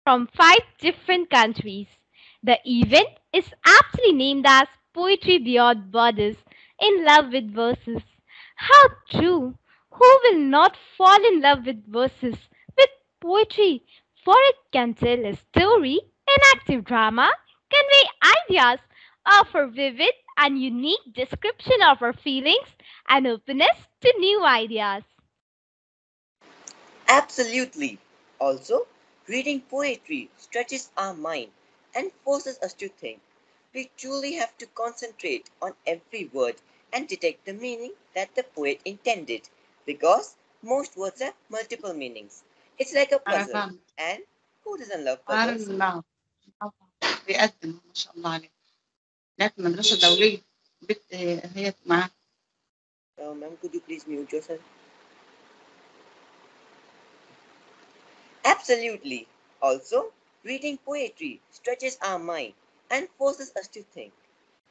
from 5 different countries. The event is aptly named as Poetry Beyond Borders, in love with verses. How true! Who will not fall in love with verses, with poetry? For it can tell a story, enactive drama, convey ideas, offer vivid and unique description of our feelings, and openness to new ideas. Absolutely. Also, reading poetry stretches our mind and forces us to think. We truly have to concentrate on every word and detect the meaning that the poet intended because most words have multiple meanings. It's like a puzzle. فاهم. And who doesn't love عارف puzzles? الله بيقدم ما شاء الله عليه. لا في مدرسة دولية بنت هي معاه. Ma'am, could you please mute yourself? Absolutely. Also, reading poetry stretches our mind and forces us to think.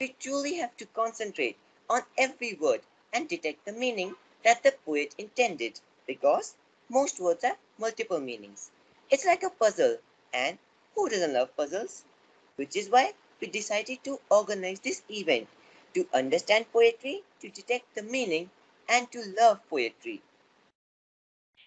We truly have to concentrate on every word and detect the meaning that the poet intended because most words have multiple meanings. It's like a puzzle, and who doesn't love puzzles? Which is why we decided to organize this event to understand poetry, to detect the meaning, and to love poetry.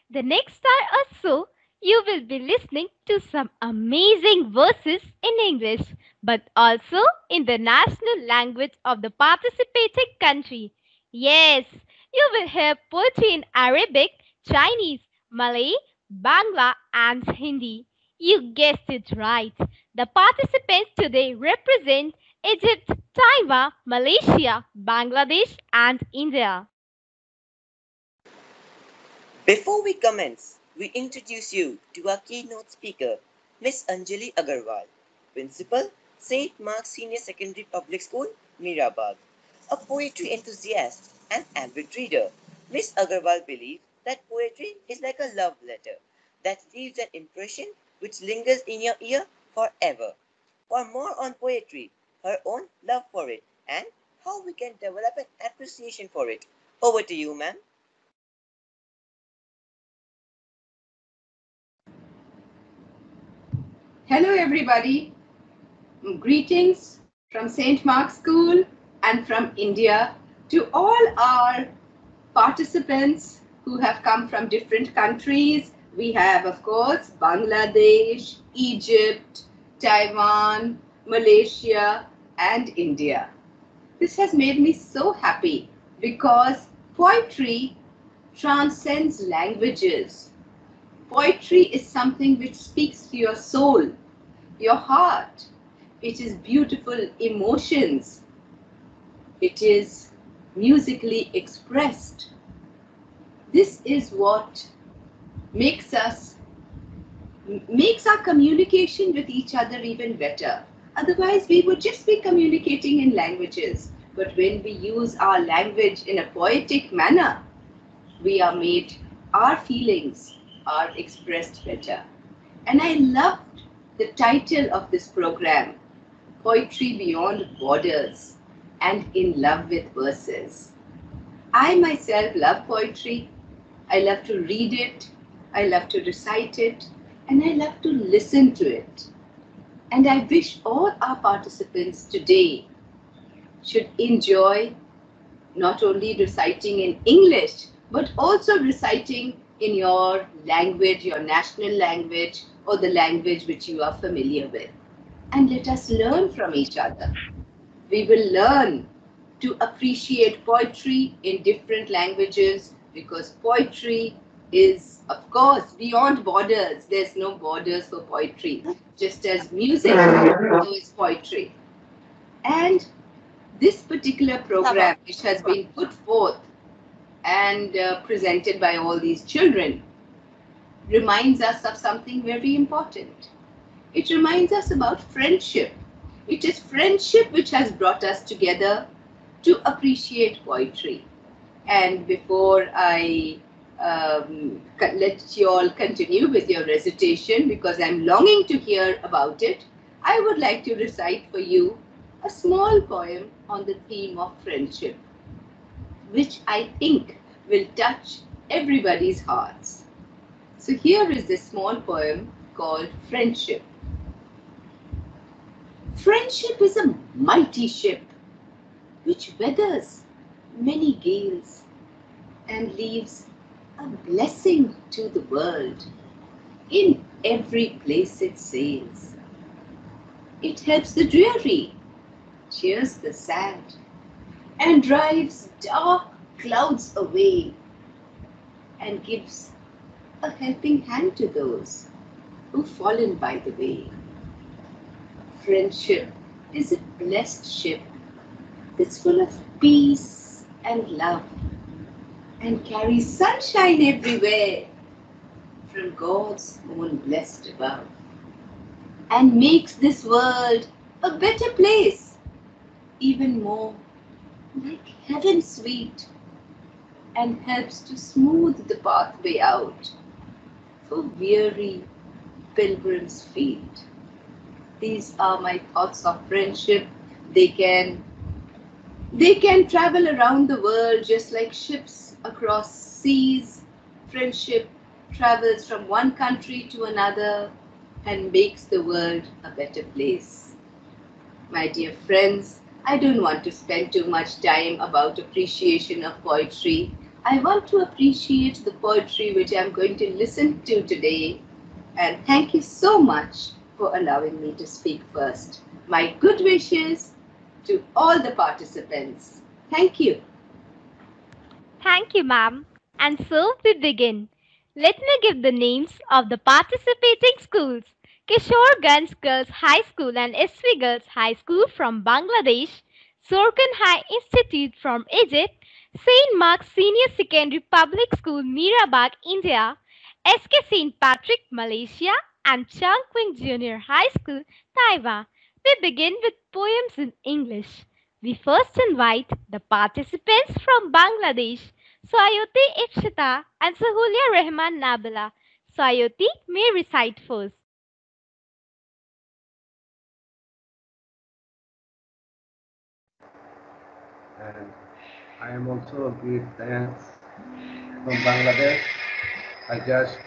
The next hour or so, you will be listening to some amazing verses in English, but also in the national language of the participating country. Yes, you will hear poetry in Arabic, Chinese, Malay, Bangla, and Hindi. You guessed it right. The participants today represent Egypt, Taiwan, Malaysia, Bangladesh, and India. Before we commence, we introduce you to our keynote speaker, Miss Anjali Aggarwal, Principal, St. Mark's Senior Secondary Public School, Mirabad. A poetry enthusiast and avid reader, Miss Aggarwal believes that poetry is like a love letter that leaves an impression which lingers in your ear forever. For more on poetry, her own love for it, and how we can develop an appreciation for it, over to you, ma'am. Hello, everybody. Greetings from St. Mark's School and from India to all our participants who have come from different countries. We have, of course, Bangladesh, Egypt, Taiwan, Malaysia, and India. This has made me so happy because poetry transcends languages. Poetry is something which speaks to your soul, your heart. It is beautiful emotions. It is musically expressed. This is what makes us makes our communication with each other even better. Otherwise, we would just be communicating in languages. But when we use our language in a poetic manner, we are made, our feelings are expressed better. And I loved the title of this program, Poetry Beyond Borders and In Love with Verses. I myself love poetry. I love to read it. I love to recite it. And I love to listen to it. And I wish all our participants today should enjoy not only reciting in English, but also reciting in your language, your national language, or the language which you are familiar with. And let us learn from each other. We will learn to appreciate poetry in different languages because poetry is, of course, beyond borders. There's no borders for poetry, just as music, so is poetry. And this particular program, which has been put forth and presented by all these children, reminds us of something very important. It reminds us about friendship. It is friendship which has brought us together to appreciate poetry. And before I let you all continue with your recitation, because I'm longing to hear about it, I would like to recite for you a small poem on the theme of friendship, which I think will touch everybody's hearts. So here is this small poem called friendship. Friendship is a mighty ship which weathers many gales and leaves a blessing to the world in every place it sails. It helps the dreary, cheers the sad, and drives dark clouds away, and gives a helping hand to those who've fallen by the way. Friendship is a blessed ship that's full of peace and love and carries sunshine everywhere from God's own blessed above, and makes this world a better place, even more like heaven sweet, and helps to smooth the pathway out for weary pilgrims' feet. These are my thoughts of friendship. They can they can travel around the world just like ships across seas. Friendship travels from one country to another and makes the world a better place. My dear friends, I don't want to spend too much time about appreciation of poetry. I want to appreciate the poetry which I'm going to listen to today. And thank you so much for allowing me to speak first. My good wishes to all the participants. Thank you. Thank you, ma'am. And so we begin. Let me give the names of the participating schools. Kishore Ganj Girls High School and SV Girls High School from Bangladesh, Sorkan High Institute from Egypt, St. Mark's Senior Secondary Public School, Mirabag, India, SK St. Patrick, Malaysia, and Changqing Junior High School, Taiwan. We begin with poems in English. We first invite the participants from Bangladesh, Sayoti Ifshita and Sahulia Rehman Nabila. Sayoti may recite first. And I am also great thanks from Bangladesh. I just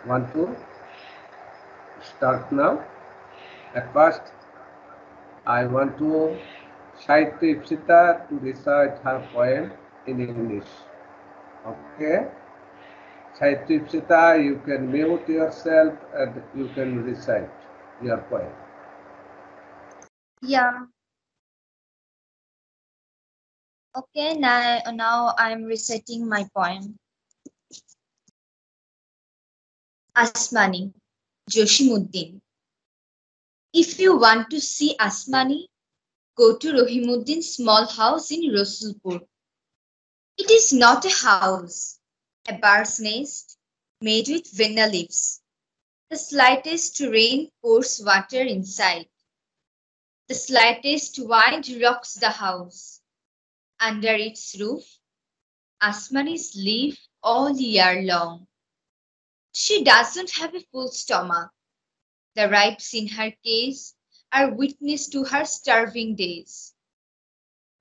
want to start now. At first, I want to cite Ipsita to recite her poem in English. Okay? Cite Ipsita, you can mute yourself and you can recite your poem. Yeah. Okay, now I'm reciting my poem. Asmani, Joshimuddin. If you want to see Asmani, go to Rohimuddin's small house in Rasulpur. It is not a house, a bird's nest made with vanilla leaves. The slightest rain pours water inside. The slightest wind rocks the house. Under its roof, Asmani's live all year long. She doesn't have a full stomach. The ripes in her case are witness to her starving days.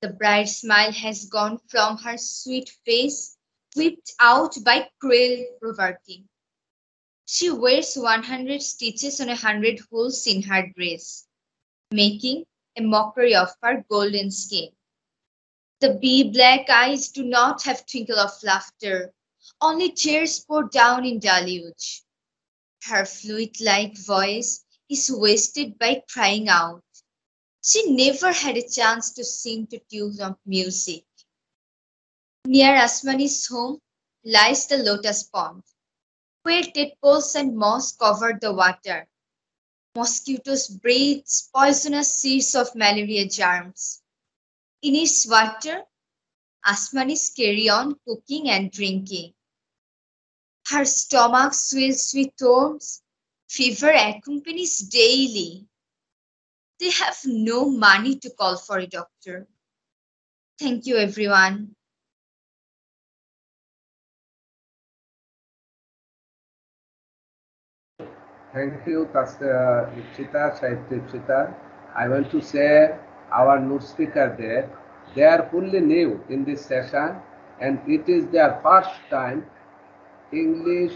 The bright smile has gone from her sweet face, whipped out by cruel poverty. She wears 100 stitches on 100 holes in her dress, making a mockery of her golden skin. The bee black eyes do not have twinkle of laughter, only tears pour down in deluge. Her flute-like voice is wasted by crying out. She never had a chance to sing to tune of music. Near Asmani's home lies the lotus pond, where tadpoles and moss cover the water. Mosquitoes breathe poisonous seeds of malaria germs. In its water, Asmanis carry on cooking and drinking. Her stomach swells with thorns. Fever accompanies daily. They have no money to call for a doctor. Thank you, everyone. Thank you, Ipsita, Sahityah Ipsita. I want to say our note speaker there, they are fully new in this session and it is their first time English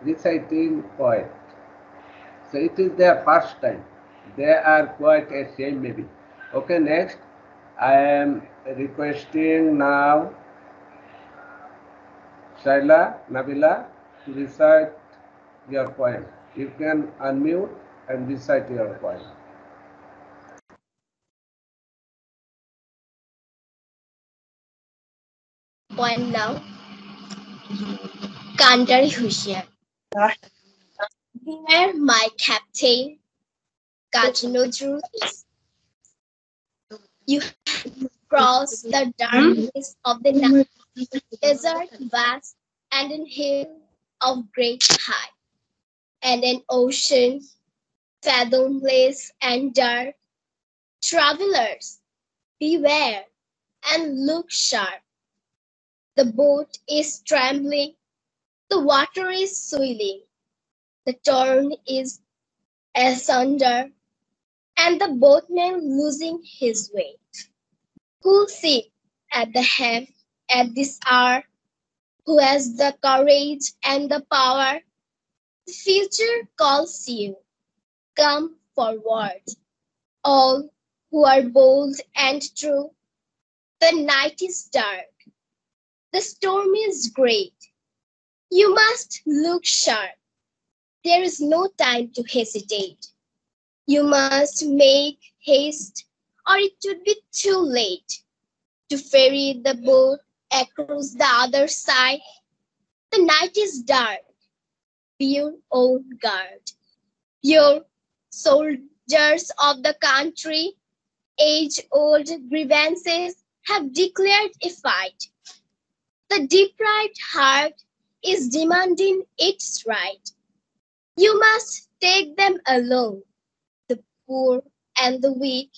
reciting poet. So it is their first time. They are quite ashamed maybe. Okay, next I am requesting now Shaila, Nabila to recite your poem. You can unmute and recite your poem. Poem now. Kandari Hushiyar. Beware my captain, Kajinodru is. You have crossed the darkness of the night, desert vast, and an hill of great height, and an ocean fathomless and dark. Travelers, beware and look sharp. The boat is trembling, the water is swirling, the turn is asunder, and the boatman losing his way. Who sit at the helm at this hour? Who has the courage and the power? The future calls you. Come forward. All who are bold and true. The night is dark. The storm is great. You must look sharp. There is no time to hesitate. You must make haste, or it would be too late to ferry the boat across the other side. The night is dark. Be your own guard. Your soldiers of the country, age-old grievances have declared a fight. The deprived heart is demanding its right. You must take them along, the poor and the weak.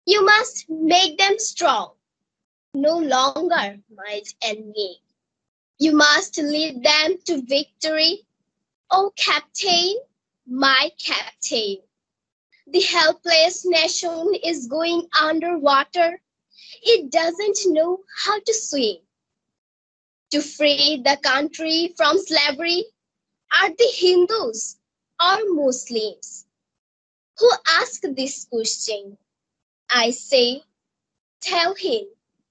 You must make them strong, no longer mild and meek. You must lead them to victory. O Captain, my Captain. The helpless nation is going underwater. It doesn't know how to swim. To free the country from slavery are the Hindus or Muslims who ask this question. I say, tell him,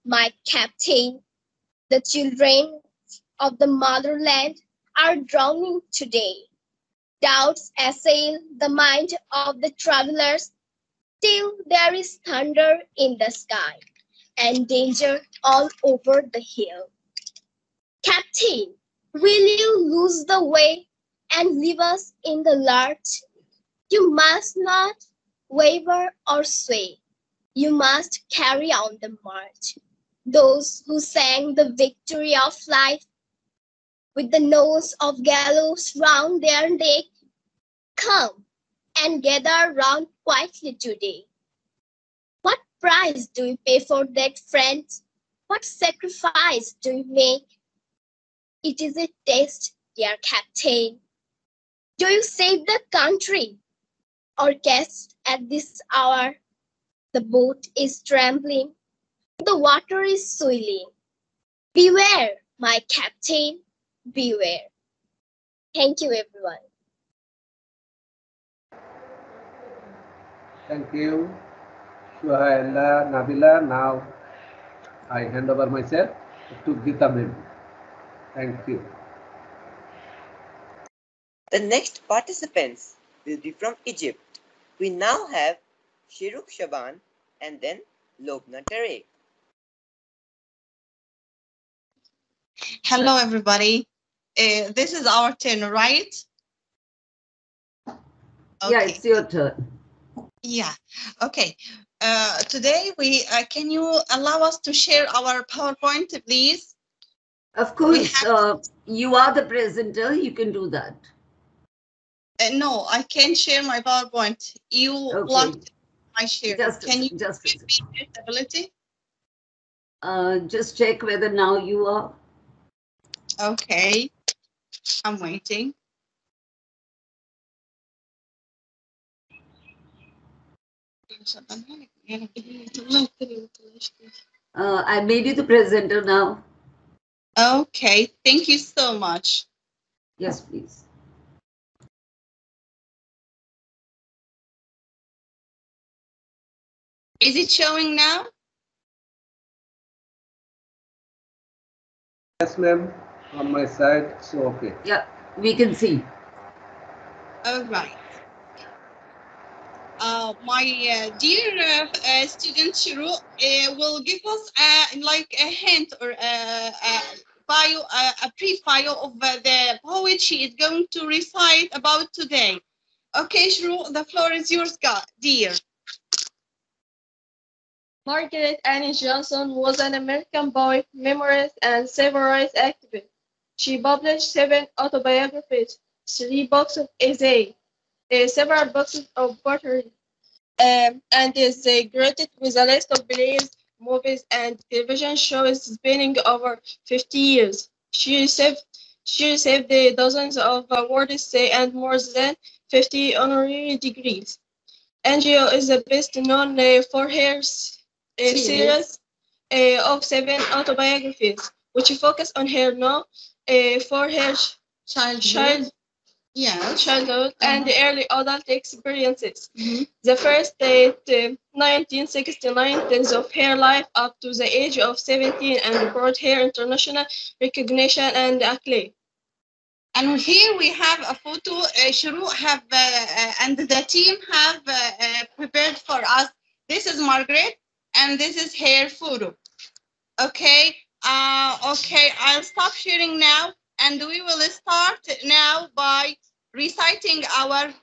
my captain, the children of the motherland are drowning today. Doubts assail the mind of the travelers till there is thunder in the sky and danger all over the hill. Captain, will you lose the way and leave us in the lurch? You must not waver or sway. You must carry on the march. Those who sang the victory of life with the nose of gallows round their neck, come and gather round quietly today. What price do you pay for that, friends? What sacrifice do you make? It is a test, dear captain. Do you save the country or cast at this hour? The boat is trembling, the water is swirling. Beware, my captain, beware. Thank you, everyone. Thank you, Shuhaila, Nabila. Now I hand over myself to Gita Mem. Thank you. The next participants will be from Egypt. We now have Shiruk Shaban and then Lobna Tarek. Hello, everybody. This is our turn, right? Okay. Yeah, it's your turn. Yeah. Okay. Today can you allow us to share our PowerPoint, please? Of course. You are the presenter. You can do that. No, I can't share my PowerPoint. You blocked my share. Can you just ability? Just check whether now you are. Okay. I'm waiting. I made you the presenter now. Okay, thank you so much. Yes, please. Is it showing now? Yes, ma'am. On my side, so okay. Yeah, we can see. All right. My dear student Shiro will give us like a hint or a brief bio of the poet she is going to recite about today. Okay, Shiro, the floor is yours, dear. Margaret Annie Johnson was an American poet, memoirist, and civil rights activist. She published 7 autobiographies, 3 books of essays, several books of poetry, and is credited with a list of plays, movies, and television shows spanning over 50 years. She received dozens of awards and more than 50 honorary degrees. NGO is the best known for her series of 7 autobiographies, which focus on her for her childhood and early adult experiences. The first 1969 years of her life up to the age of 17 and brought her international recognition and acclaim. And here we have a photo Shuru have and the team have prepared for us. This is Margaret, and this is her photo. Okay, okay, I'll stop sharing now, and we will start now by reciting our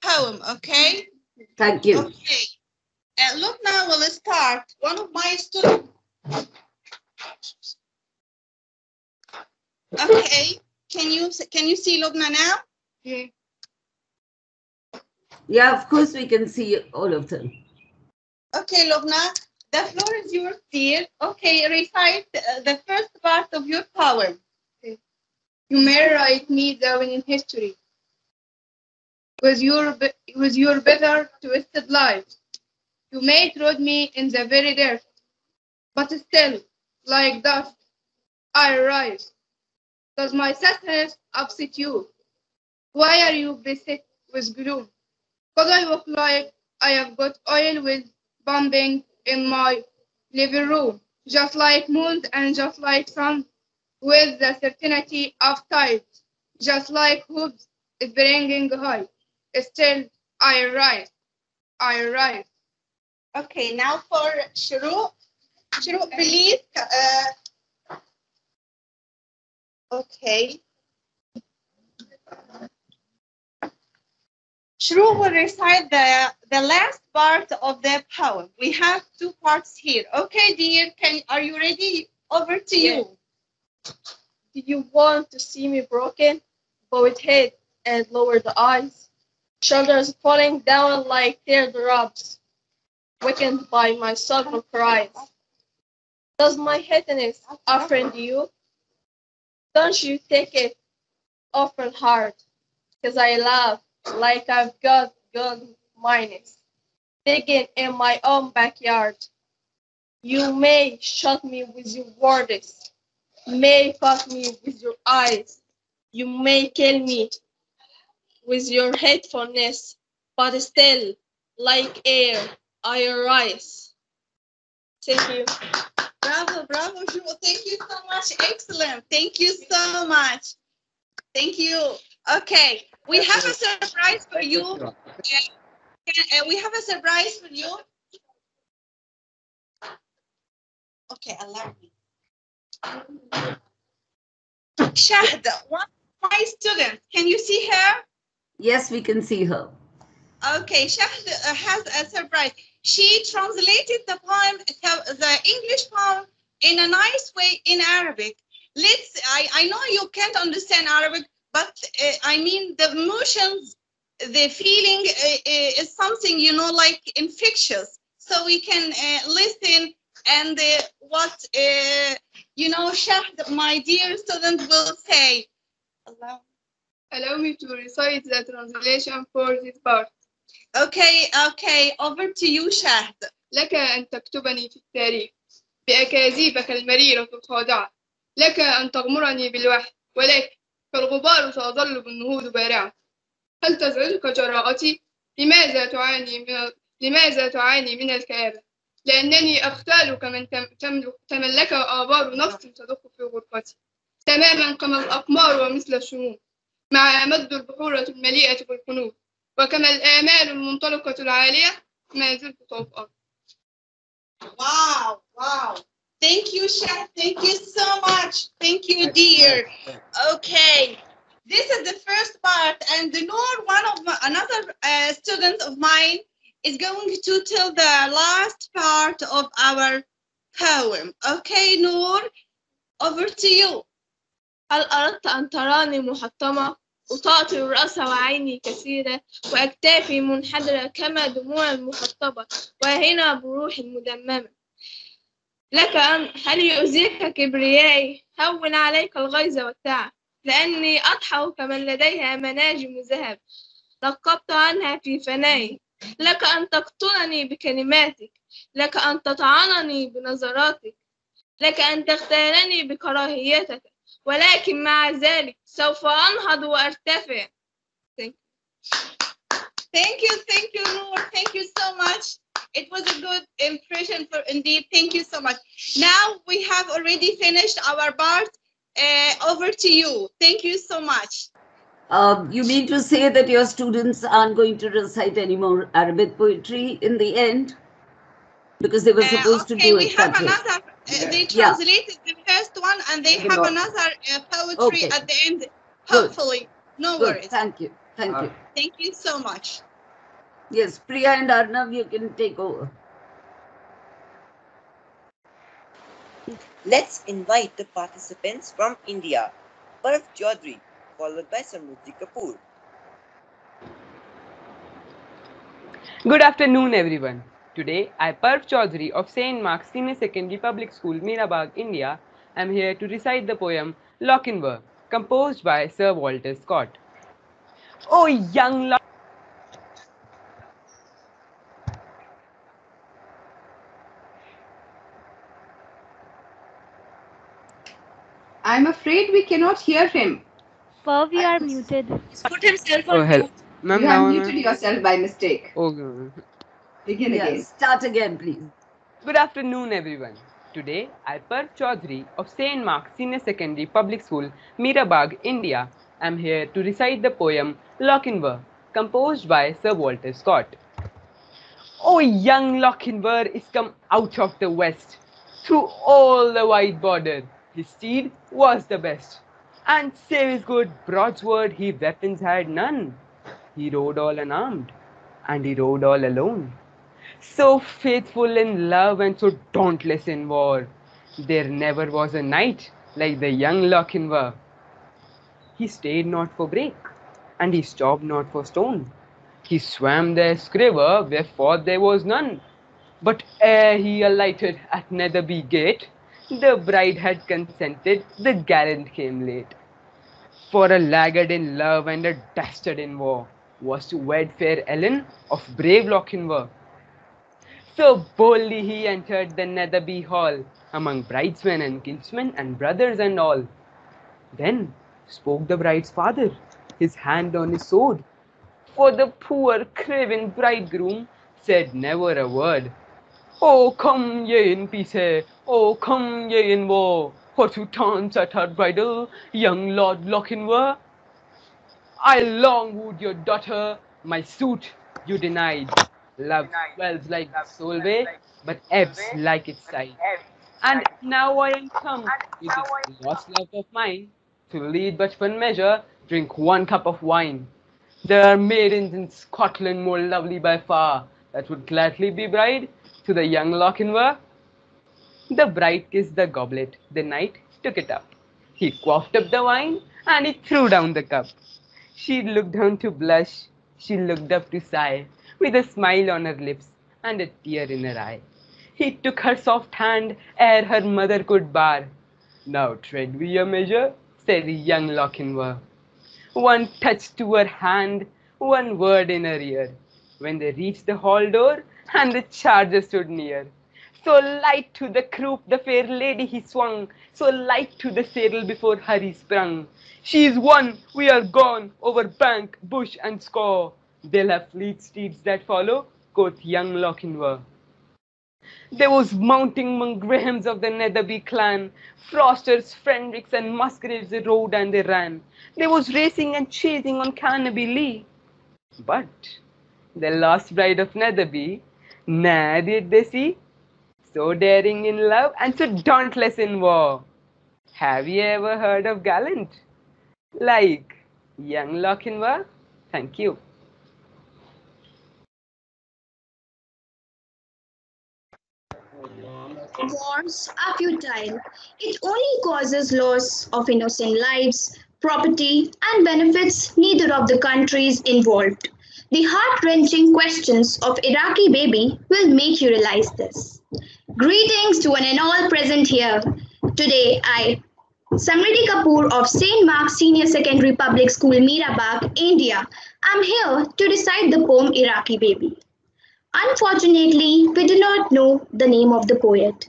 poem. Okay. Thank you. Okay. Look, now we'll start. One of my students. Okay. Can you see Lubna now? Yeah. Yeah, of course we can see all of them. Okay, Lubna, the floor is yours, dear. Okay, recite the first part of your poem. Okay. You may write me down in history with your better twisted lives. You may trod me in the very dirt, but still, like dust, I rise. Does my sadness upset you? Why are you beset with gloom? Cause I look like I have got oil with pumping in my living room, just like moons and just like sun, with the certainty of tides, just like hoops springing high. Still, I rise, I rise. Okay, now for Shuru. Shuru, please. Okay. Shru will recite the last part of the poem. We have 2 parts here. Okay, dear, are you ready? Over to you. Do you want to see me broken? Bowed head and lowered eyes, shoulders falling down like teardrops, weakened by my sorrowful cries. Does my happiness offend you? Don't you take it awful hard, 'cause I laugh like I've got gold mines digging in my own backyard. You may shut me with your words, may fuck me with your eyes, you may kill me with your hatefulness, but still, like air, I rise. Thank you. Bravo, bravo, Shru. Thank you so much. Excellent. Thank you so much. Thank you. Okay, we have a surprise for you. We have a surprise for you. Okay, allow me. Shahda, one of my students. Can you see her? Yes, we can see her. Okay, Shahda has a surprise. She translated the poem, the English poem, in a nice way in Arabic. I know you can't understand Arabic, but I mean the emotions, the feeling is something, like infectious. So we can listen and what, Shahd, my dear student, will say. Allow me to recite the translation for this part. Okay, over to you, Shahd. لك أن تكتبني في التاريخ بأكاذيبك المريرة الخادعة. لك أن تغمرني بالوحي، ولكن كالغبار سأظل بالنهوض بارعا. هل تزعجك جراءتي؟ لماذا تعاني من الكآبة؟ لأنني أغتال كمن تملكه آبار نفس تدق في غرفتي تماما كما الأقمار ومثل الشموع مع مد البحورة المليئة بالكنوز وكما الآمال المنطلقة العالية ما زلت طوفان. Wow, wow. Thank you, Chef. Thank you so much. Thank you, dear. Okay. This is the first part, and Noor, another student of mine, is going to tell the last part of our poem. Okay, Noor, over to you. هل أردت أن تراني محطمة أطاطر رأس وعيني كثيرة وأكتافي منحدرة كما دموع المخطبة وهنا بروح مدممة لك أن هل يؤذيك كبريائي هون عليك الغيظ والتعب لأني أضحك كمن لديها مناجم ذهب رقبت عنها في فنائي لك أن تقتلني بكلماتك لك أن تطعنني بنظراتك لك أن تغتالني بكراهيتك ولكن مع ذلك سوف أنهض وأرتفع. Thank you, Noor. Thank you so much. It was a good impression for indeed. Thank you so much. Now we have already finished our part. Over to you. Thank you so much. You mean to say that your students aren't going to recite any more Arabic poetry in the end? Because they were supposed to do it that way. Another, they translated the first one and they have another poetry at the end. Hopefully. No worries. Thank you. Thank you. Thank you so much. Yes, Priya and Arnav, you can take over. Let's invite the participants from India. Parv Chaudhary, followed by Samruddhi Kapoor. Good afternoon, everyone. Today, I, Parv Chaudhary of St. Mark's Senior Secondary Public School, Mirabagh, India, am here to recite the poem Lochinvar, composed by Sir Walter Scott. Oh, young I'm afraid we cannot hear him. Parv, you are muted. He's put himself on mute. You have muted yourself by mistake. Oh, Begin again. Start again, please. Good afternoon, everyone. Today, I, Parv Chaudhary of St. Mark's Senior Secondary Public School, Mirabagh, India, am here to recite the poem Lochinvar, composed by Sir Walter Scott. Oh, young Lochinvar is come out of the west, through all the wide border. His steed was the best, and save his good broadsword, he weapons had none. He rode all unarmed, and he rode all alone. So faithful in love and so dauntless in war, there never was a knight like the young Lochinvar. He stayed not for brake, and he stopped not for stone. He swam the river where ford there was none. But ere he alighted at Netherby gate, the bride had consented, the gallant came late. For a laggard in love and a dastard in war was to wed fair Ellen of brave Lochinvar. So boldly he entered the Netherby hall, among bridesmen and kinsmen and brothers and all. Then spoke the bride's father, his hand on his sword, for the poor craven bridegroom said never a word. Oh, come ye in peace, oh, come ye in war, for to dance at her bridal, young Lord Lochinvar. I long wooed your daughter, my suit you denied. Love swells like the Solway, but ebbs like its tide. And now I am come with this lost love of mine, to lead but one measure, drink one cup of wine. There are maidens in Scotland more lovely by far, that would gladly be bride to the young Lochinvar. The bride kissed the goblet, the knight took it up. He quaffed up the wine, and he threw down the cup. She looked down to blush, she looked up to sigh, with a smile on her lips and a tear in her eye. He took her soft hand ere her mother could bar. Now tread we a measure, said young Lochinvar. One touch to her hand, one word in her ear, when they reached the hall door and the charger stood near. So light to the croup the fair lady he swung, so light to the saddle before her he sprung. She is won, we are gone, over bank, bush and scaur. They'll have fleet steeds that follow, quoth young Lochinvar. There was mounting among Grahams of the Netherby clan. Frosters, Fredericks, and Musgraves they rode and they ran. There was racing and chasing on Carnaby Lee. But the lost bride of Netherby, nah did they see? So daring in love and so dauntless in war. Have you ever heard of Gallant? Like young Lochinvar? Thank you. Wars are futile. It only causes loss of innocent lives, property, and benefits neither of the countries involved. The heart wrenching questions of Iraqi baby will make you realize this. Greetings to one and all present here. Today, I, Samriddhi Kapoor of St. Mark's Senior Secondary Public School, Meerabad, India, am here to recite the poem Iraqi Baby. Unfortunately, we do not know the name of the poet.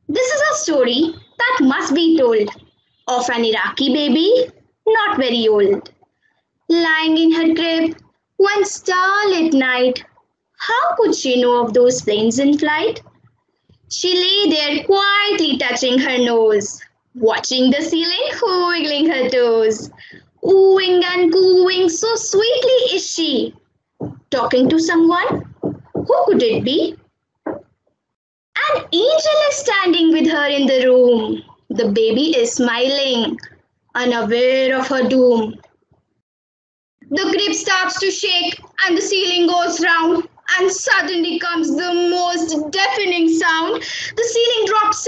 This is a story that must be told of an Iraqi baby, not very old, lying in her crib one starlit night. How could she know of those planes in flight? She lay there quietly touching her nose, watching the ceiling, wiggling her toes. Oohing and cooing, so sweetly is she. Talking to someone? Who could it be? An angel is standing with her in the room. The baby is smiling, unaware of her doom. The crib starts to shake and the ceiling goes round, and suddenly comes the most deafening sound. The ceiling drops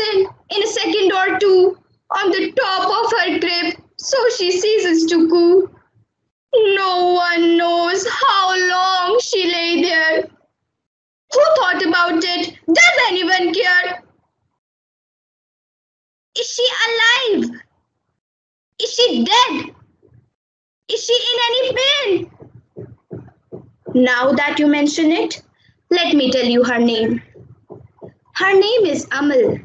in a second or two on the top of her crib, so she ceases to coo. No one knows how long she lay there. Who thought about it? Does anyone care? Is she alive? Is she dead? Is she in any pain? Now that you mention it, let me tell you her name. Her name is Amal.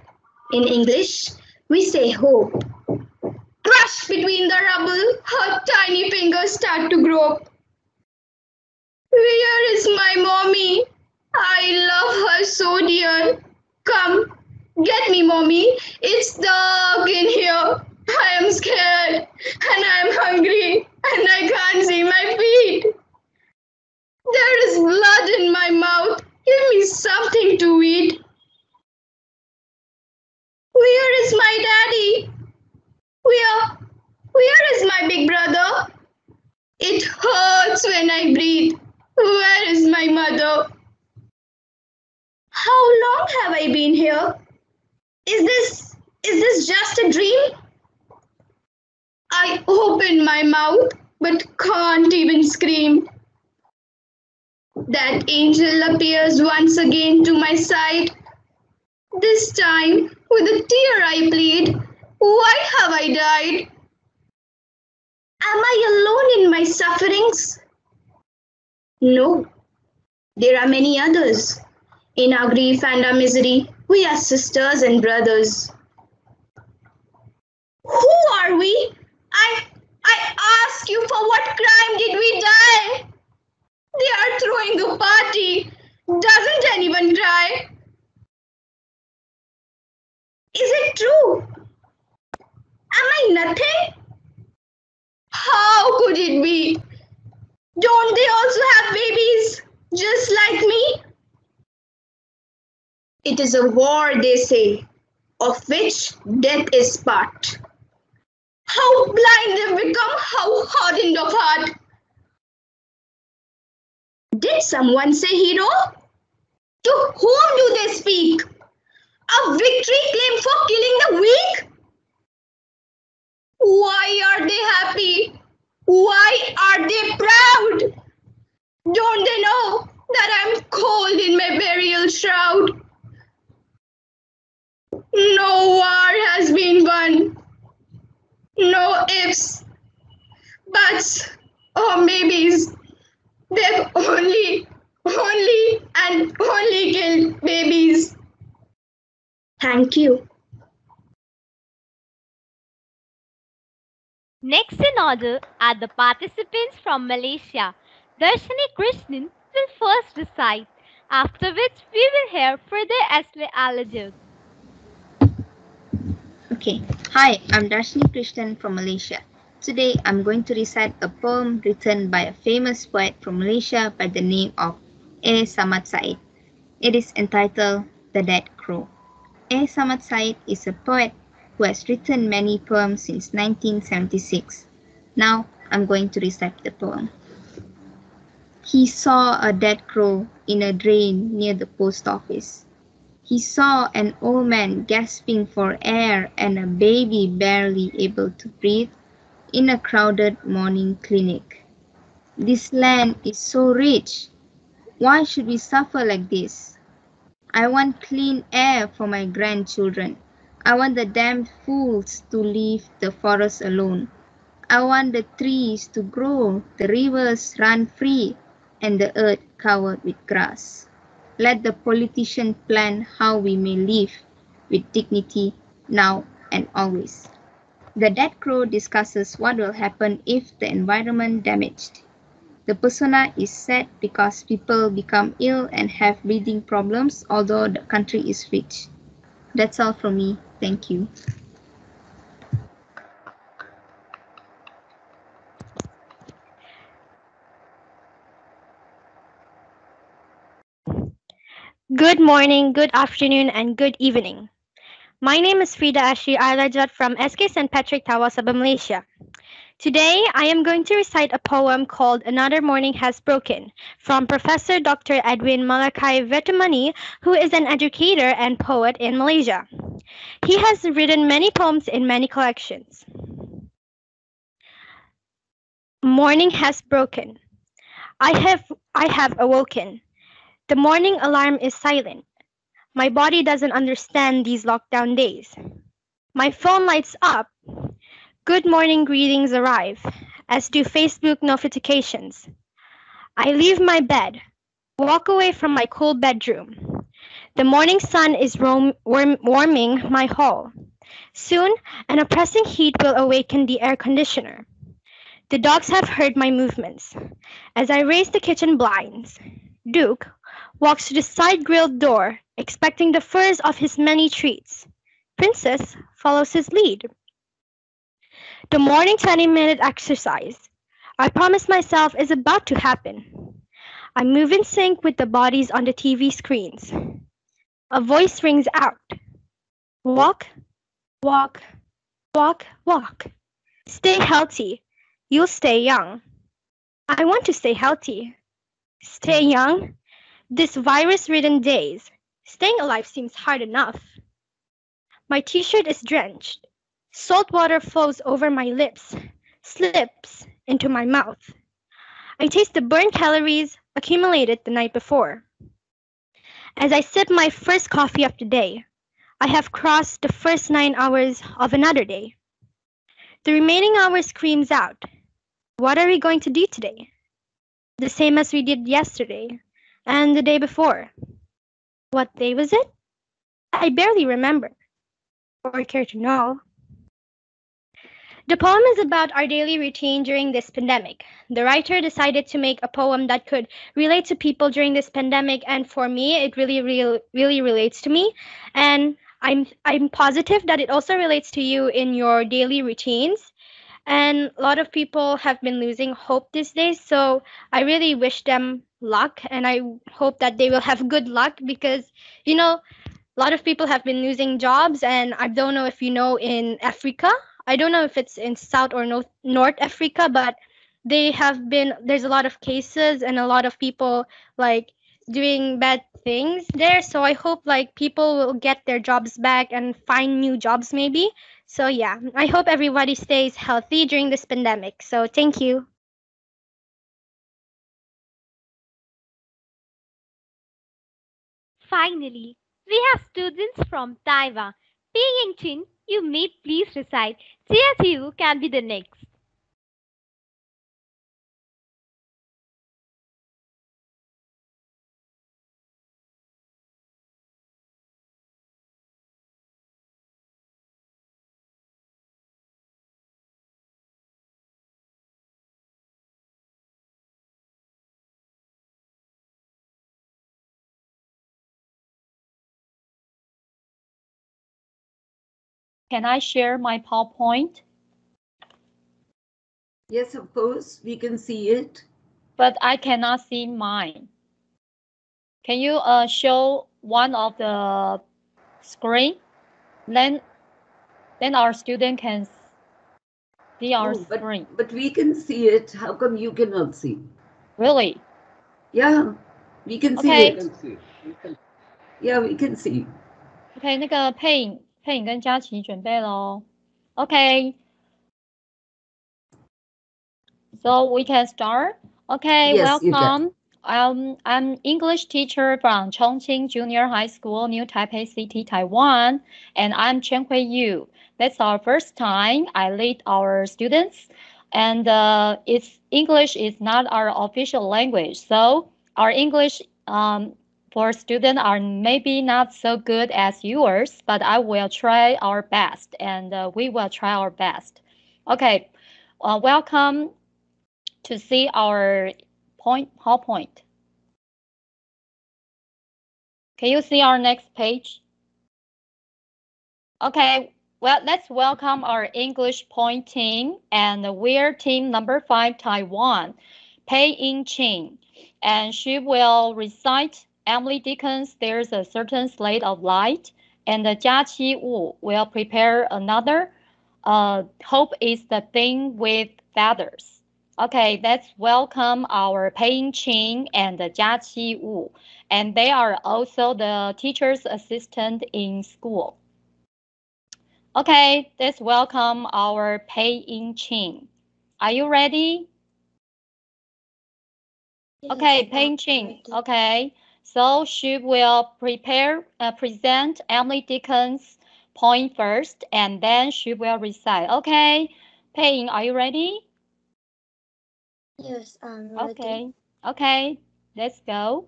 In English, we say hope. Crushed between the rubble, her tiny fingers start to grope. Where is my mommy? I love her so dear. Come, get me, mommy. It's dark in here. I am scared and I am hungry and I can't see my feet. There is blood in my mouth. Give me something to eat. Where is my daddy? Where is my big brother? It hurts when I breathe. Where is my mother? How long have I been here? Is this just a dream? I open my mouth but can't even scream. That angel appears once again to my side. This time, with a tear I plead, why have I died? Am I alone in my sufferings? No, there are many others. In our grief and our misery, we are sisters and brothers. Who are we? I ask you, for what crime did we die? They are throwing a party. Doesn't anyone cry? Is it true? Am I nothing? How could it be? Don't they also have babies just like me? It is a war, they say, of which death is part. How blind they've become, how hardened of heart. Did someone say hero? To whom do they speak? A victory claim for killing the weak? Why are they happy? Why are they proud? Don't they know that I'm cold in my burial shroud? No war has been won. No ifs, buts, or maybes. They've only killed babies. Thank you. Next in order are the participants from Malaysia. Darshani Krishnan will first recite. after which we will hear further Ashley Alajud. Okay, hi, I'm Darshini Krishnan from Malaysia. Today I'm going to recite a poem written by a famous poet from Malaysia by the name of A. Samad Said. It is entitled The Dead Crow. A. Samad Said is a poet who has written many poems since 1976. Now I'm going to recite the poem. He saw a dead crow in a drain near the post office. He saw an old man gasping for air and a baby barely able to breathe in a crowded morning clinic. This land is so rich. Why should we suffer like this? I want clean air for my grandchildren. I want the damned fools to leave the forest alone. I want the trees to grow, the rivers run free, and the earth covered with grass. Let the politician plan how we may live with dignity now and always. The Dead Crow discusses what will happen if the environment damaged. The persona is sad because people become ill and have breathing problems although the country is rich. That's all from me. Thank you. Good morning, good afternoon, and good evening. My name is Frida Ashri Ailajat from SK St. Patrick Tawasaba, Malaysia. Today, I am going to recite a poem called Another Morning Has Broken from Professor Dr. Edwin Malakai Vetamani, who is an educator and poet in Malaysia. He has written many poems in many collections. Morning has broken. I have awoken. The morning alarm is silent. My body doesn't understand these lockdown days. My phone lights up. Good morning greetings arrive, as do Facebook notifications. I leave my bed, walk away from my cool bedroom. The morning sun is warming my hall. Soon, an oppressing heat will awaken the air conditioner. The dogs have heard my movements. As I raise the kitchen blinds, Duke walks to the side grilled door, expecting the first of his many treats. Princess follows his lead. The morning 20-minute exercise I promised myself is about to happen. I move in sync with the bodies on the TV screens. A voice rings out. Walk, walk, walk, walk. Stay healthy. You'll stay young. I want to stay healthy. Stay young? This virus-ridden days, staying alive seems hard enough. My t-shirt is drenched. Salt water flows over my lips, slips into my mouth. I taste the burnt calories accumulated the night before. As I sip my first coffee of the day, I have crossed the first 9 hours of another day. The remaining hour screams out, what are we going to do today? The same as we did yesterday and the day before. What day was it? I barely remember, or care to know. The poem is about our daily routine during this pandemic. The writer decided to make a poem that could relate to people during this pandemic, and for me, it really relates to me. And I'm positive that it also relates to you in your daily routines. And a lot of people have been losing hope these days, so I really wish them luck, and I hope that they will have good luck because a lot of people have been losing jobs, and I don't know if you know in Africa. I don't know if it's in South or North Africa, but there's a lot of cases and a lot of people like doing bad things there. So I hope like people will get their jobs back and find new jobs maybe. So yeah, I hope everybody stays healthy during this pandemic. So thank you. Finally, we have students from Taiwan. Ping Chin, you may please recite. Chia can be the next. Can I share my PowerPoint? Yes, of course, we can see it. But I cannot see mine. Can you show one of the screen? Then our student can see our screen. But we can see it. How come you cannot see? Really? Yeah, we can see Okay. it. Yeah, we can see. OK，那个佩影跟佳琪准备咯。OK， so we can start. Okay, yes, welcome. I'm English teacher from Chongqing Junior High School, New Taipei City, Taiwan, and I'm Chen Hui Yu. That's our first time I lead our students, and English is not our official language, so our English for students are maybe not so good as yours, but I will try our best, and we will try our best. Okay, welcome to see our PowerPoint. Can you see our next page? Okay, well, let's welcome our English point team, and we're team number 5, Taiwan, Pei Ying Ching, and she will recite Emily Dickin's There's a Certain Slate of Light, and Jia Qi Wu will prepare another Hope is the Thing with Feathers. Okay, let's welcome our Pei Ying Ching and Jia Qi Wu, and they are also the teacher's assistant in school. Okay, let's welcome our Pei Ying Ching. Are you ready? Yes, okay, Pei Ying Ching. Okay, so she will present Emily Dickin's point first, and then she will recite. Okay, Pei Ying, are you ready? Yes, I'm ready. Okay, okay, let's go.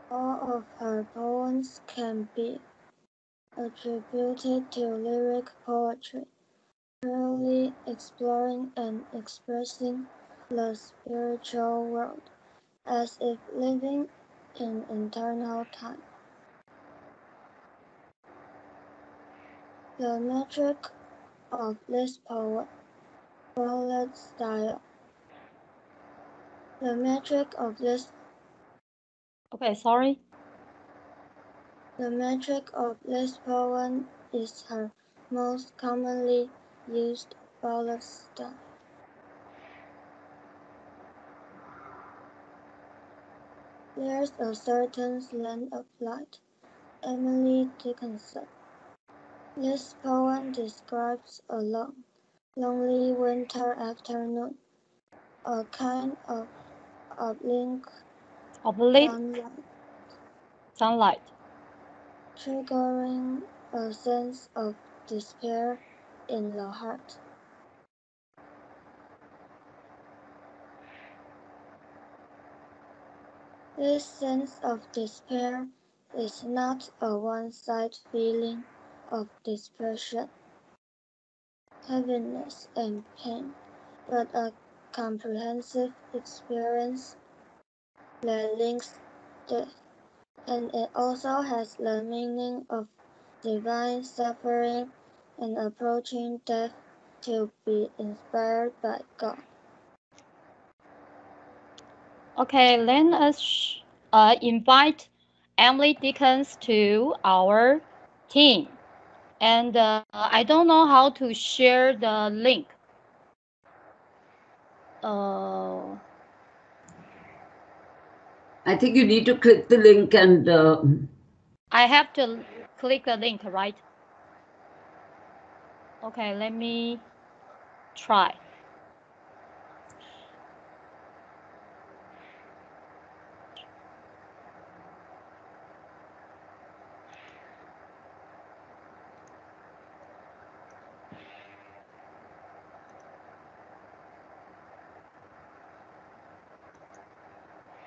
All of her poems can be attributed to lyric poetry, purely exploring and expressing the spiritual world, as if living in eternal time. The metric of this poem, ballad style. The metric of this Okay, sorry. The metric of this poem is her most commonly used ballad style. There's a certain slant of light. Emily Dickinson. This poem describes a long, lonely winter afternoon, a kind of oblique sunlight, triggering a sense of despair in the heart. This sense of despair is not a one-sided feeling of depression, heaviness, and pain, but a comprehensive experience that links death, and it also has the meaning of divine suffering and approaching death to be inspired by God. Okay, let us invite Emily Dickens to our team. And I don't know how to share the link. I think you need to click the link and... I have to click the link, right? Okay, let me try.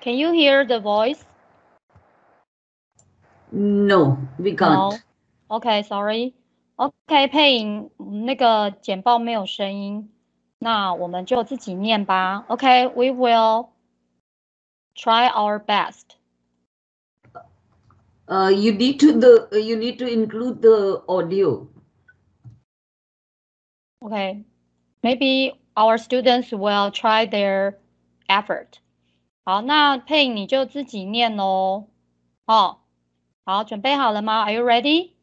Can you hear the voice? No, we can't. No. Okay, sorry. Okay, 配音那个简报没有声音，那我们就自己念吧。Okay, we will try our best. You need to include the audio. Okay. Maybe our students will try their effort. 好，那佩你就自己念喽。哦，好，准备好了吗？ Are you ready?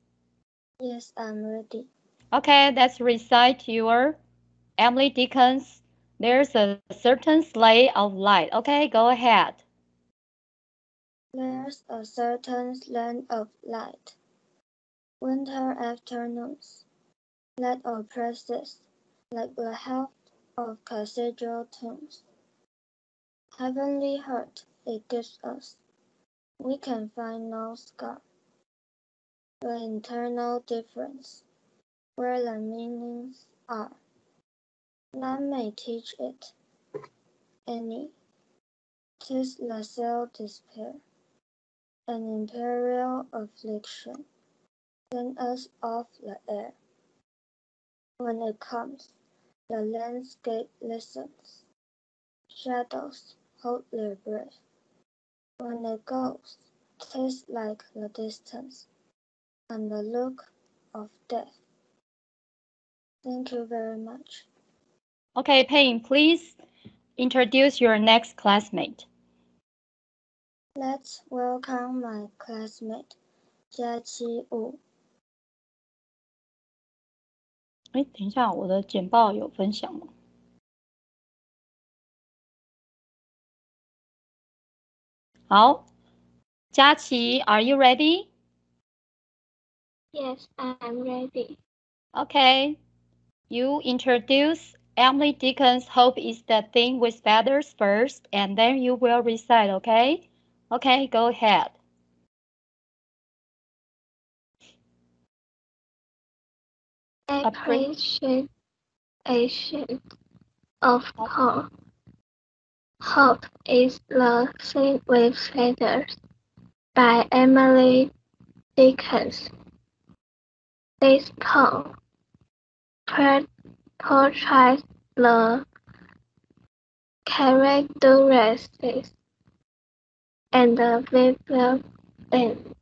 Yes, I'm ready. Okay, let's recite your Emily Dickens. There's a certain slay of light. Okay, go ahead. There's a certain land of light. Winter afternoons, that oppresses, like the health of cathedral tombs. Heavenly hurt it gives us. We can find no scar. The internal difference, where the meanings are. None may teach it. Any. 'Tis the cell despair, an imperial affliction, send us off the air. When it comes, the landscape listens. Shadows hold their breath. When it goes, 'tis like the distance, and the look of death. Thank you very much. Okay, Payne, please introduce your next classmate. Let's welcome my classmate, 佳期雾。哎，等一下，我的简报有分享吗？好，佳琪 are you ready? Yes, I'm ready. Okay, you introduce Emily Dickens' Hope is the thing with feathers first, and then you will recite, okay? Okay, go ahead. Appreciation of hope. Hope is the thing with feathers by Emily Dickens. This poem portrays the characteristics and the visual theme.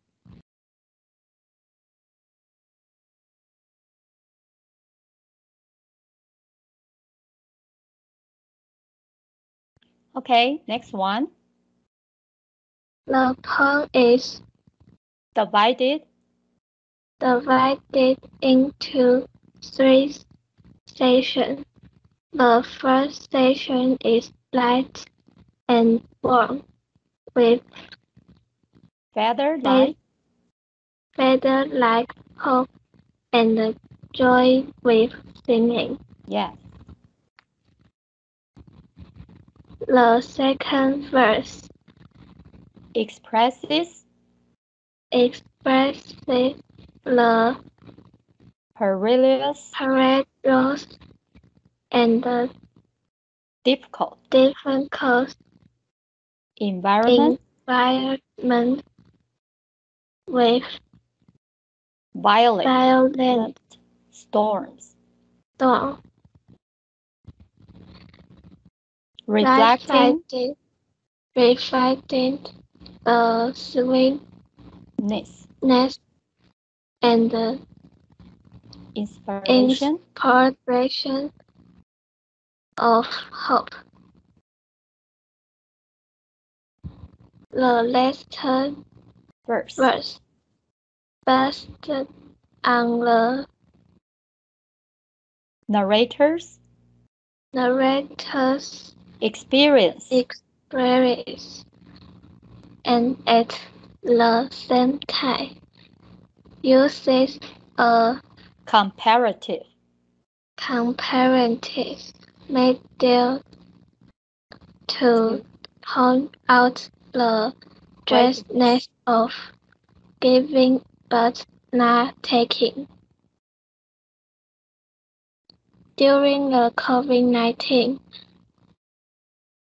Okay, next one. The poem is divided into three sections. The first section is light and warm, with feather-like hope and joy with singing. Yes. The second verse expresses the perilous and the difficult environment with violent storms. Reflecting the sweetness and the inspiration of hope. The last verse based on the narrator's experience and at the same time uses a comparative method to point out the justness of giving but not taking. During the COVID-19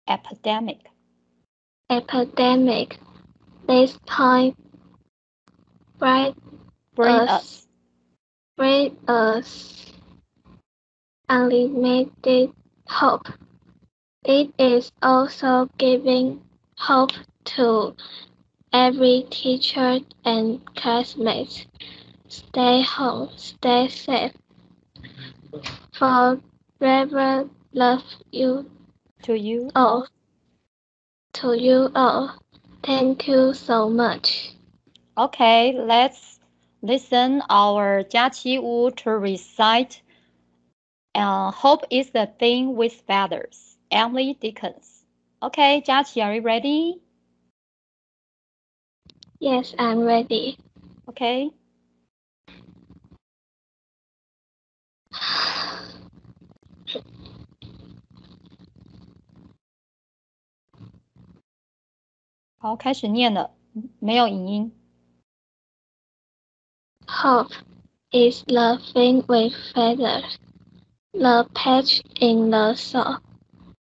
epidemic, this time bring us unlimited hope. It is also giving hope to every teacher and classmate. Stay home, stay safe. Forever love you To you. all. To you all. Thank you so much. Okay, let's listen our Jiaqi Wu to recite Hope is the thing with feathers. Emily Dickens. Okay, Jiaqi, are you ready? Yes, I'm ready. Okay.好，开始念了，没有影音。Hope is the thing with feathers, the patch in the sock,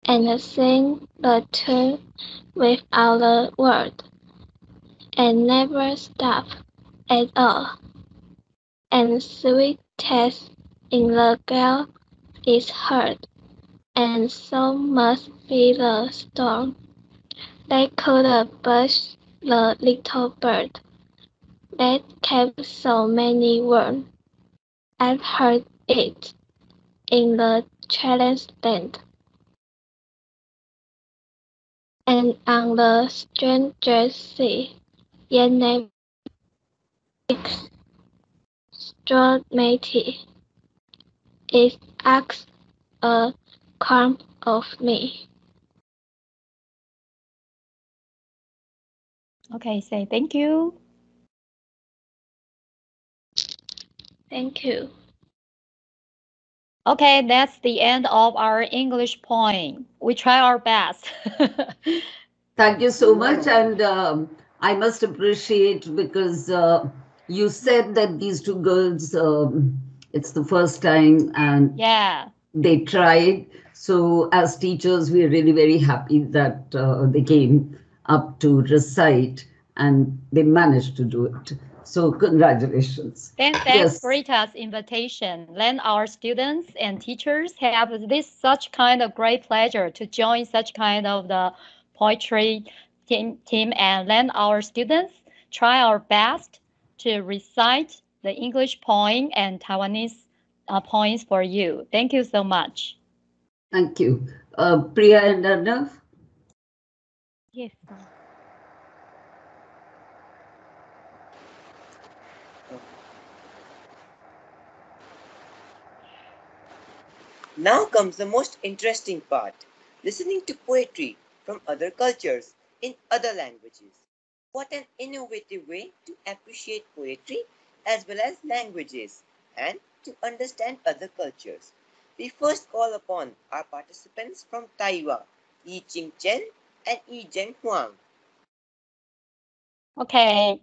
and the thing the turn without a word, and never stop at all. And sweet taste in the gale is heard, and so must be the storm. They call the bush the little bird that kept so many warm. I've heard it in the challenge land, and on the stranger sea, yet never speaks. Stromati, it asks a crumb of me. Okay, say thank you. Thank you. Okay, that's the end of our English poem. We try our best. Thank you so much. And I must appreciate because you said that these two girls, it's the first time and yeah, they tried. So, as teachers, we are really very happy that they came up to recite and they managed to do it. So, congratulations. Thanks, Yes. Rita's invitation. Then our students and teachers have this such kind of great pleasure to join such kind of the poetry team, and then our students try our best to recite the English poem and Taiwanese poems for you. Thank you so much. Thank you. Priya and Arnav? Yes. Now comes the most interesting part, listening to poetry from other cultures in other languages. What an innovative way to appreciate poetry as well as languages and to understand other cultures. We first call upon our participants from Taiwan, Yi Ching Chen and Yi Zhen Huang. Okay.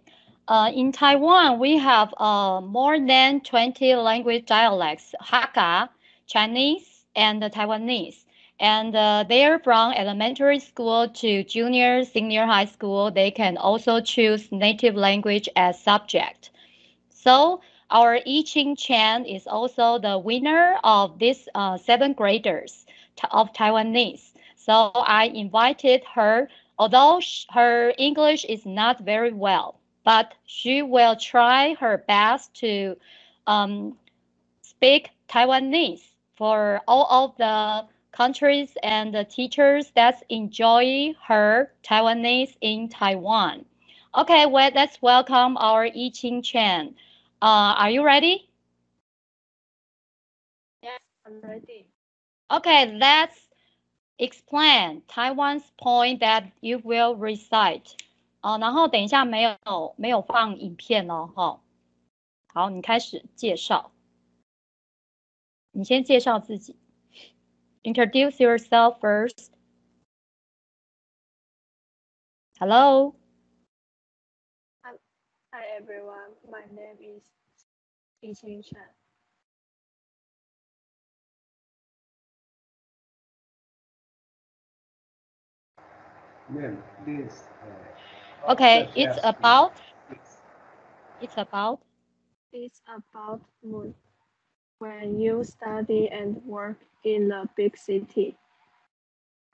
In Taiwan, we have more than 20 language dialects, Hakka, Chinese, and Taiwanese. And they're from elementary school to junior, senior high school. They can also choose native language as subject. So our Yi Ching Chen is also the winner of this seventh graders of Taiwanese. So I invited her, although her English is not very well, but she will try her best to speak Taiwanese for all of the countries and the teachers that enjoy her Taiwanese in Taiwan. Okay, well, let's welcome our Yi Ching Chen. Are you ready? Yes, I'm ready. Okay, let's explain Taiwan's point that you will recite. 然后等一下没有放影片哦，哈。好，你开始介绍。你先介绍自己。Introduce yourself first. Hello. Hi everyone, my name is Yi Chen. Ma'am, please. Okay, it's about. It's about moon. When you study and work in a big city,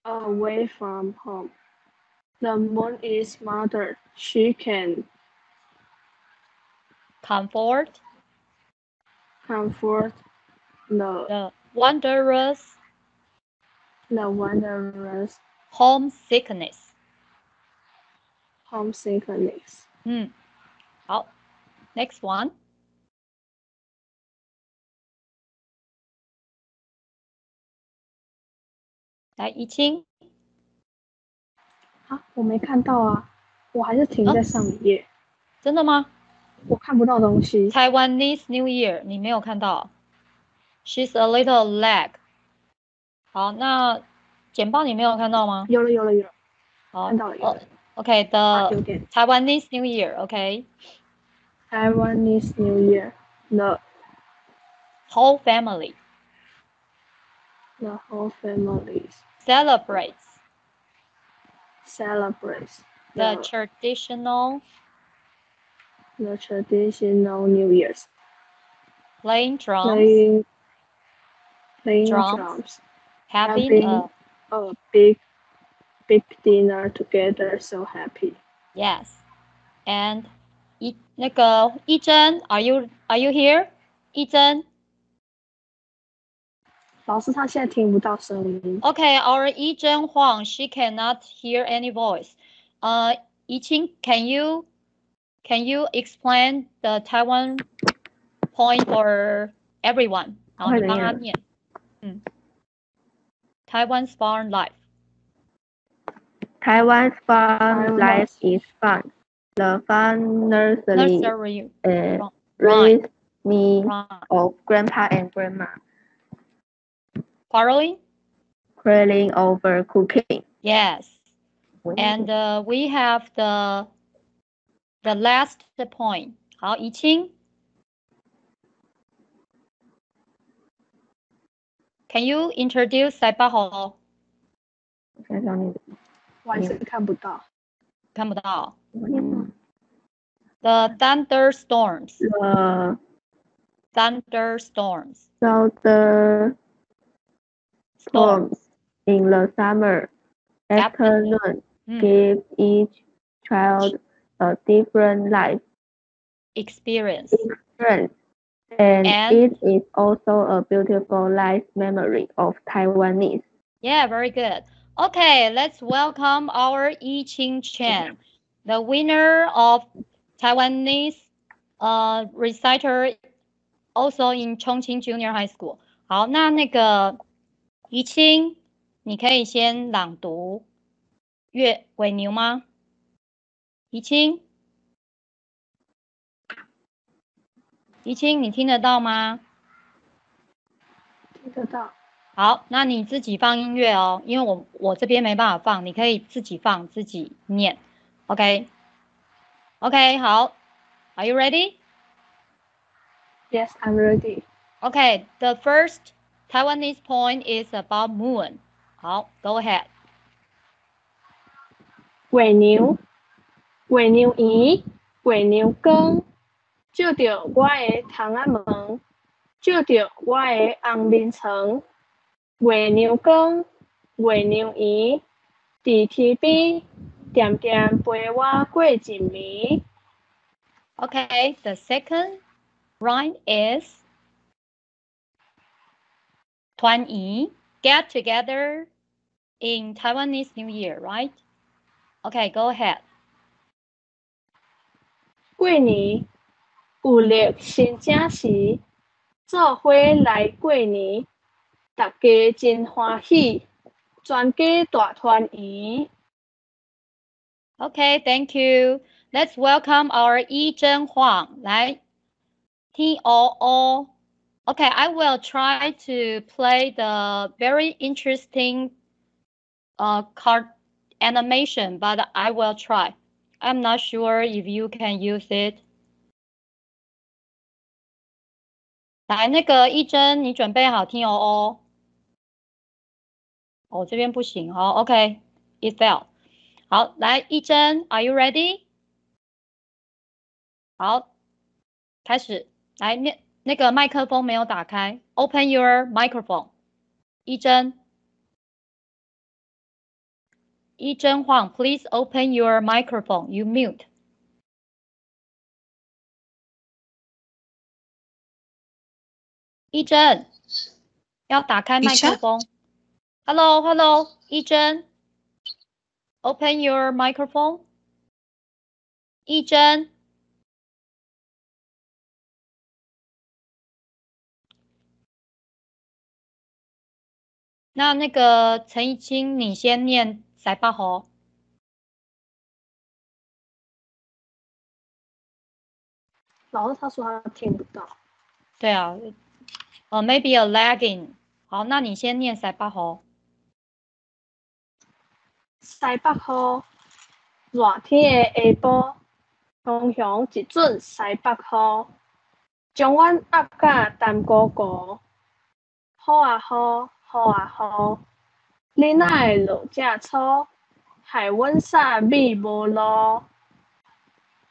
away from home, The moon is mother. She can comfort comfort the wanderers homesickness. homesickness. 好 ，next one。来，怡清。啊，我没看到啊，我还是停在上一页。真的吗？我看不到东西。Taiwanese New Year 你没有看到。She's a little lag。好，那简报你没有看到吗？有了。好，看到了。OK，the Taiwanese New Year，OK。Taiwanese New Year, the whole family celebrates the traditional New Year's. playing drums, having a big dinner together, so happy. Yes, and 那个一真 are you here? 一真。老师他现在听不到声音。Okay, our Yi Zhen Huang, she cannot hear any voice. Yi Qing, can you explain the Taiwan point for everyone? 好，你帮他念。Taiwan's farm life. Taiwan's farm life is fun. The farm nursery raised me of grandpa and grandma. Quarreling over cooking. Yes. And we have the last point. 好，怡清。Can you introduce 赛巴侯？我还是看不到。看不到。The thunderstorms. The thunderstorms. Storms in the summer afternoon give each child a different life experience. And it is also a beautiful life memory of Taiwanese. Yeah, very good. Okay, let's welcome our Yi Qing Chen, the winner of Taiwanese reciter, also in Chongqing Junior High School. 好，那个怡清，你可以先朗读尾牛吗？怡清，你听得到吗？听得到。好，那你自己放音乐哦，因为我这边没办法放，你可以自己放，自己念。OK， 好 ，Are you ready? Yes, I'm ready. Okay, the first Taiwanese point is about moon. 好 ，Go ahead. 月牛圆，月牛光，照着我的窗仔门，照着我的红面床。月牛光，月牛圆，伫天边，点点陪我过一暝。Okay, the second rhyme is 团圆 get together in Taiwanese New Year, right? Okay, go ahead. 过年有力新正时，做伙来过年，大家真欢喜，全家大团圆。Okay, thank you. Let's welcome our Yi Zhen Huang. 来 T-O-O. Okay, I will try to play the very interesting card animation, but I will try. I'm not sure if you can use it. 来，那个一真，你准备好听哦。哦，这边不行哦。OK，it fell。好，来一真 ，Are you ready？ 好，开始。来，那个麦克风没有打开 ，Open your microphone。一真。Yi-Zhen Huang, please open your microphone. You mute. Yi-Zhen, 要打开麦克风。Hello, Yi-Zhen. Open your microphone. Yi-Zhen. 那个陈怡清，你先念塞巴河。老师他说他听不到。对啊，maybe a lagging。好，那你先念塞巴河。西北风，热天的下晡，通常一阵西北风，将阮压甲淡糊糊。好啊好，好啊好，你哪会落遮粗，害阮啥米无路。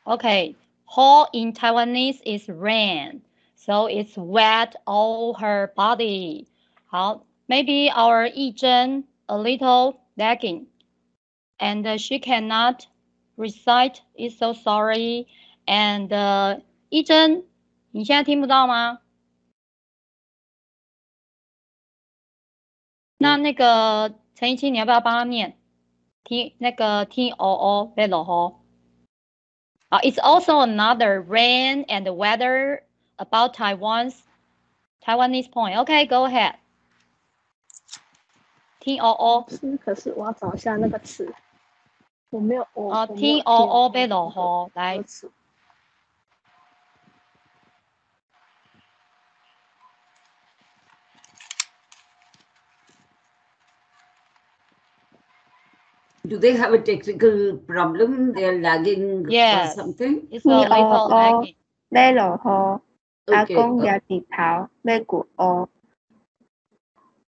Okay, "ho" in Taiwanese is rain, so it's wet all her body. 好 maybe our Yi-Zhen a little lagging, and she cannot recite. Is so sorry. And Yi-Zhen, 你现在听不到吗？那个陈怡清，你要不要帮他念？那个 T O O 被落雨。It's also another rain and weather about Taiwanese point. Okay, go ahead. T O O。可是我要找一下那个词，我没有。T O O 被落雨，来。Do they have a technical problem? They are lagging or something? It's a little lagging. 要落雨，阿公抓日头要掘乌。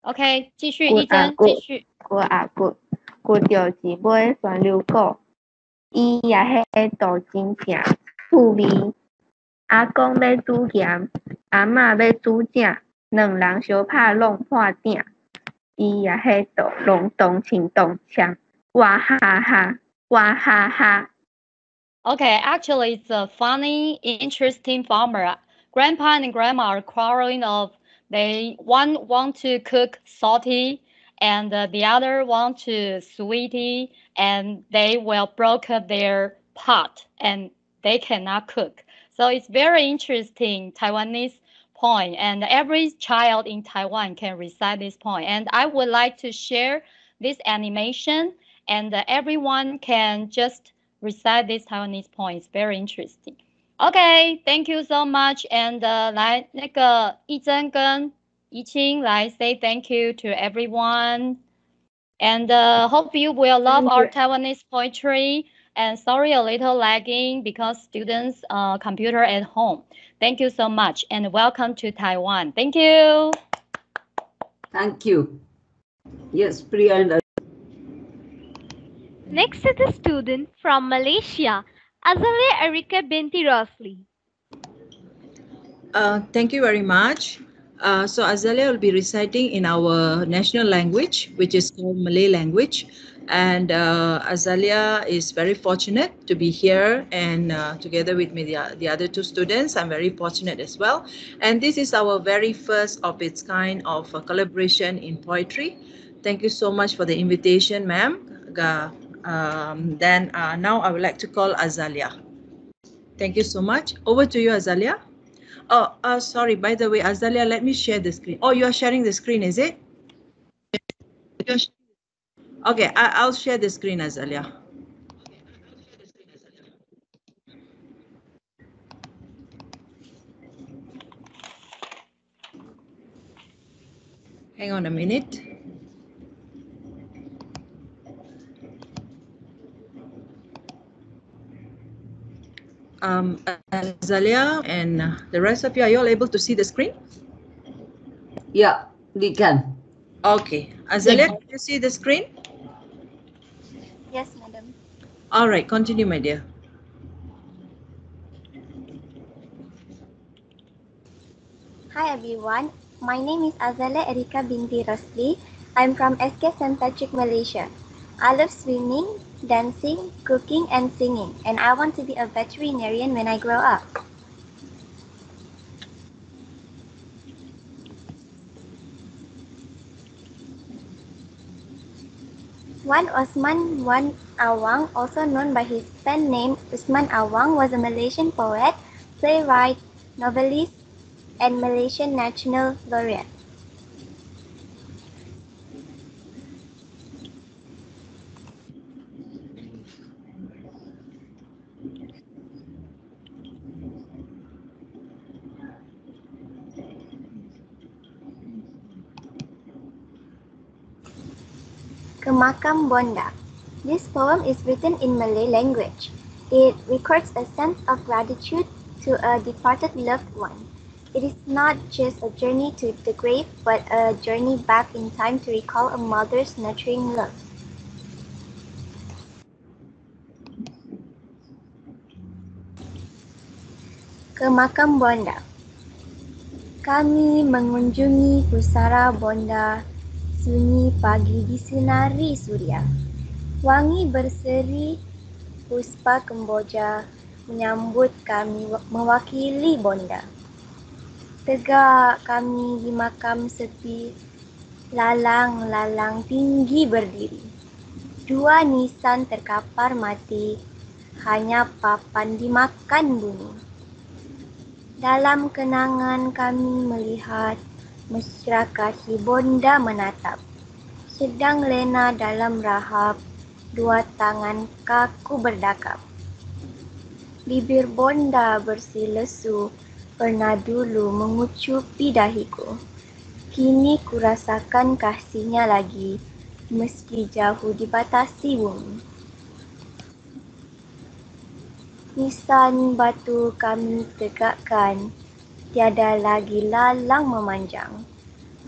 OK， 继续，一真，继续。掘啊掘，掘着一尾旋流果，伊也迄道真正趣味。阿公要煮咸，阿嬷要煮正，两人相拍弄破鼎，伊也迄道隆咚轻咚锵。哇哈哈，哇哈哈。Okay, actually, it's a funny, interesting farmer. Grandpa and grandma are quarreling of one want to cook salty and the other want to sweety, and they will broke up their pot and they cannot cook. So it's very interesting Taiwanese point, and every child in Taiwan can recite this point. And I would like to share this animation, and everyone can just recite this Taiwanese point. It's very interesting. Okay, thank you so much. And 来那个一真跟怡清来 say thank you to everyone. And hope you will love our Taiwanese poetry. And sorry a little lagging because students computer at home. Thank you so much and welcome to Taiwan. Thank you. Thank you. Yes, Priya and Next is the student from Malaysia, Azalea Erika Binti Rosli. Thank you very much. So Azalea will be reciting in our national language, which is called Malay language. And Azalea is very fortunate to be here and together with me, the other two students. I'm very fortunate as well. And this is our very first of its kind of collaboration in poetry. Thank you so much for the invitation, ma'am. Then now I would like to call Azalea. Thank you so much. Over to you, Azalea. Oh, sorry. By the way, Azalea, let me share the screen. Oh, you are sharing the screen, is it? Okay, I'll share the screen, Azalea. Hang on a minute. Azalea and the rest of you, are you all able to see the screen? Yeah, we can. Okay. Azalea, can you see the screen? Yes, madam. All right, continue, my dear. Hi, everyone. My name is Azalea Erika Binti Rosli. I'm from SK Santacik, Malaysia. I love swimming, dancing, cooking, and singing, and I want to be a veterinarian when I grow up. Wan Awang, also known by his pen name Usman Awang, was a Malaysian poet, playwright, novelist, and Malaysian National Laureate. Kemakam Bonda. This poem is written in Malay language. It records a sense of gratitude to a departed loved one. It is not just a journey to the grave, but a journey back in time to recall a mother's nurturing love. Kemakam Bonda. Kami mengunjungi pusara Bonda, sunyi pagi disinari surya. Wangi berseri puspa kemboja menyambut kami mewakili Bonda. Tegak kami di makam sepi, lalang-lalang tinggi berdiri. Dua nisan terkapar mati, hanya papan dimakan bumi. Dalam kenangan kami melihat, mesra kasih Bonda menatap. Sedang lena dalam rahap, dua tangan kaku berdakap. Bibir Bonda bersih lesu, pernah dulu mengucupi dahiku. Kini kurasakan kasihnya lagi, meski jauh dibatasi bumi. Nisan batu kami tegakkan, tiada lagi lalang memanjang.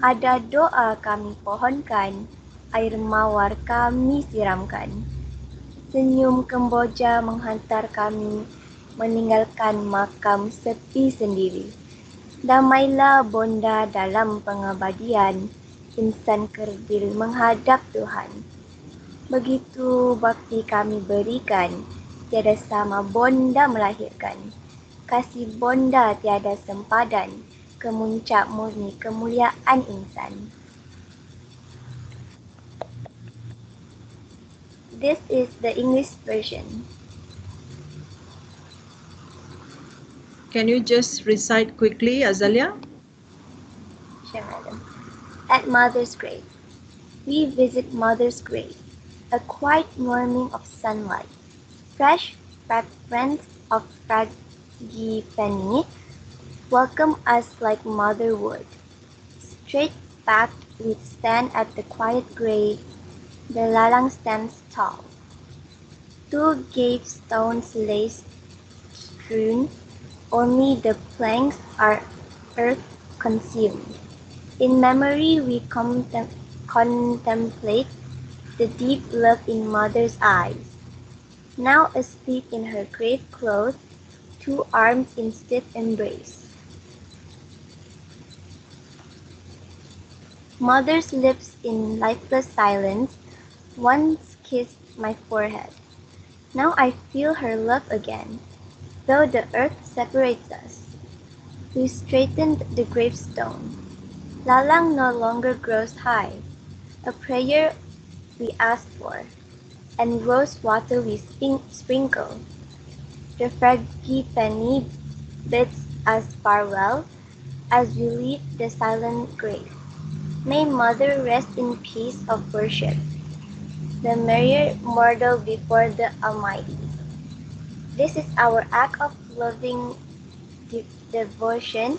Ada doa kami pohonkan, air mawar kami siramkan. Senyum kemboja menghantar kami, meninggalkan makam sepi sendiri. Damailah Bonda dalam pengabadian, insan kerdil menghadap Tuhan. Begitu bakti kami berikan, tiada sama Bonda melahirkan. Kasih Bonda tiada sempadan, kemuncak murni kemuliaan insan. This is the English version. Can you just recite quickly, Azalia? Sure, madam. At Mother's grave. We visit Mother's grave, a quiet morning of sunlight. Fresh fragrance of frangipani welcome us like Mother would. Straight back we stand at the quiet grave. The lalang stands tall. Two gravestones lay strewn, only the planks are earth consumed. In memory we contemplate the deep love in Mother's eyes. Now asleep in her grave clothes, two arms in stiff embrace. Mother's lips in lifeless silence once kissed my forehead. Now I feel her love again, though the earth separates us. We straightened the gravestone. Lalang no longer grows high, a prayer we asked for, and rose water we sprinkle. The frangipani bids us farewell as we leave the silent grave. May Mother rest in peace of worship, the mere mortal before the Almighty. This is our act of loving devotion,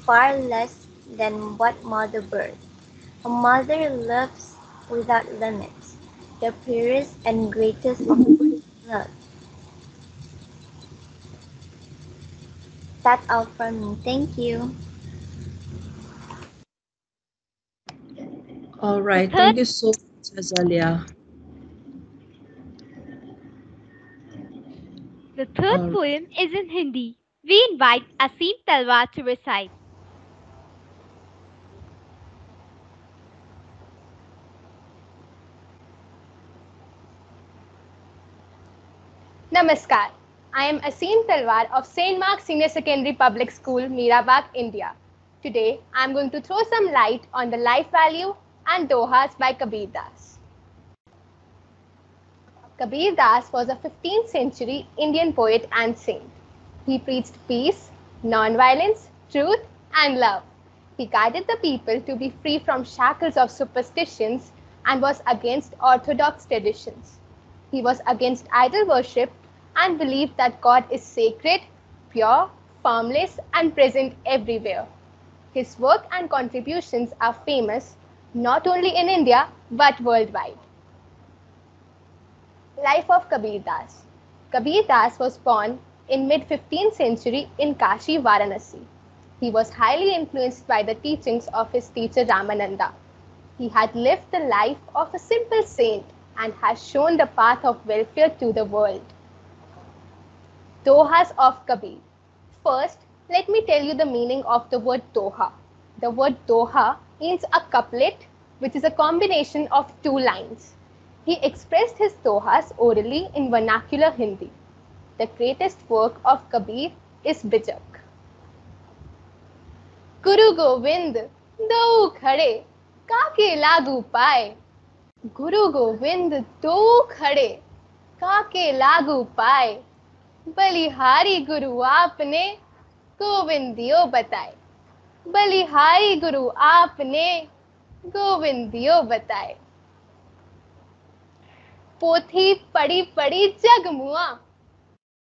far less than what Mother birthed. A mother loves without limits, the purest and greatest of love. That's all from me. Thank you. All The right. third, Thank you so much, Azalia. the third All poem is in Hindi. We invite Asim Talwar to recite. Namaskar. I am Asim Talwar of St. Mark's Senior Secondary Public School, Mirabagh, India. Today, I am going to throw some light on the life value and dohas by Kabir Das. Kabir Das was a 15th century Indian poet and saint. He preached peace, non-violence, truth, and love. He guided the people to be free from shackles of superstitions and was against orthodox traditions. He was against idol worship and believed that God is sacred, pure, formless, and present everywhere. His work and contributions are famous not only in India but worldwide. Life of Kabir Das. Kabir Das was born in mid-15th century in Kashi, Varanasi. He was highly influenced by the teachings of his teacher Ramananda. He had lived the life of a simple saint and has shown the path of welfare to the world. Dohas of Kabir. First, let me tell you the meaning of the word doha. The word doha means a couplet, which is a combination of two lines. He expressed his dohas orally in vernacular Hindi. The greatest work of Kabir is Bijak. Guru Govind, do khade, kaake lagu paye. Guru Govind, do khade, kaake lagu paye. बलिहारी गुरु आपने गोविंदियो बताए. बलिहारी गुरु आपने गोविंदियो बताए. पोथी पड़ी पड़ी जग मुआ,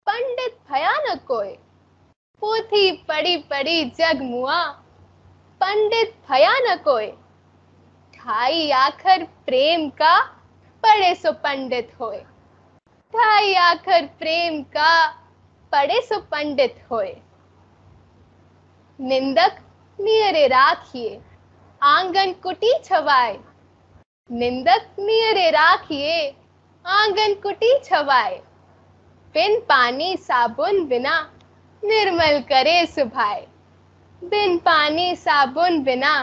पंडित भया न कोय. पोथी पड़ी पड़ी जग मुआ, पंडित भया न कोय. ढाई आखर प्रेम का, पढ़े सो पंडित होए. ढाई आखर प्रेम का, पढ़े सो पंडित होए. निंदक नियरे राखिए, आंगन कुटी छवाए. निंदक नियरे राखिए, आंगन कुटी छवाए. बिन पानी साबुन बिना, निर्मल करे सुभाए. बिन पानी साबुन बिना,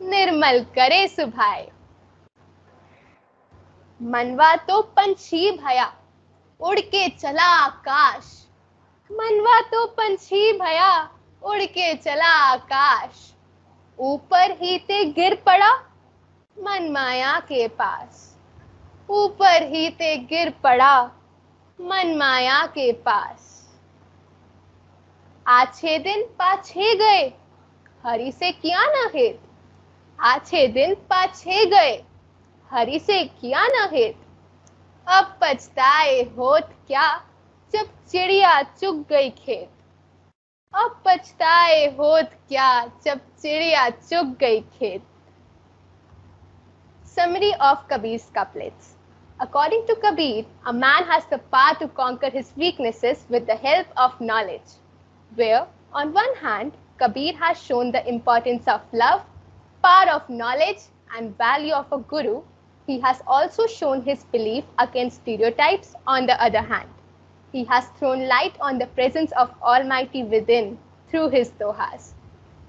निर्मल करे सुभाए. मनवा तो पंछी भया, उड़ के चला आकाश. मनवा तो पंछी भया, उड़ के चला आकाश. ऊपर ही ते गिर पड़ा, मन माया के पास. ऊपर ही ते गिर पड़ा, मन माया के पास. आछे दिन पाछे गए, हरि से किया न हित. आछे दिन पाछे गए, हरि से किया न हित. अब पछताए होत क्या, जब चिड़िया चुग गई खेत. अब पछताए होत क्या, जब चिड़िया चुग गई खेत. Summary of Kabir's couplets. According to Kabir, a man has the power to conquer his weaknesses with the help of knowledge, where, on one hand, Kabir has shown the importance of love, power of knowledge, and value of a guru. He has also shown his belief against stereotypes on the other hand. He has thrown light on the presence of Almighty within through his dohas.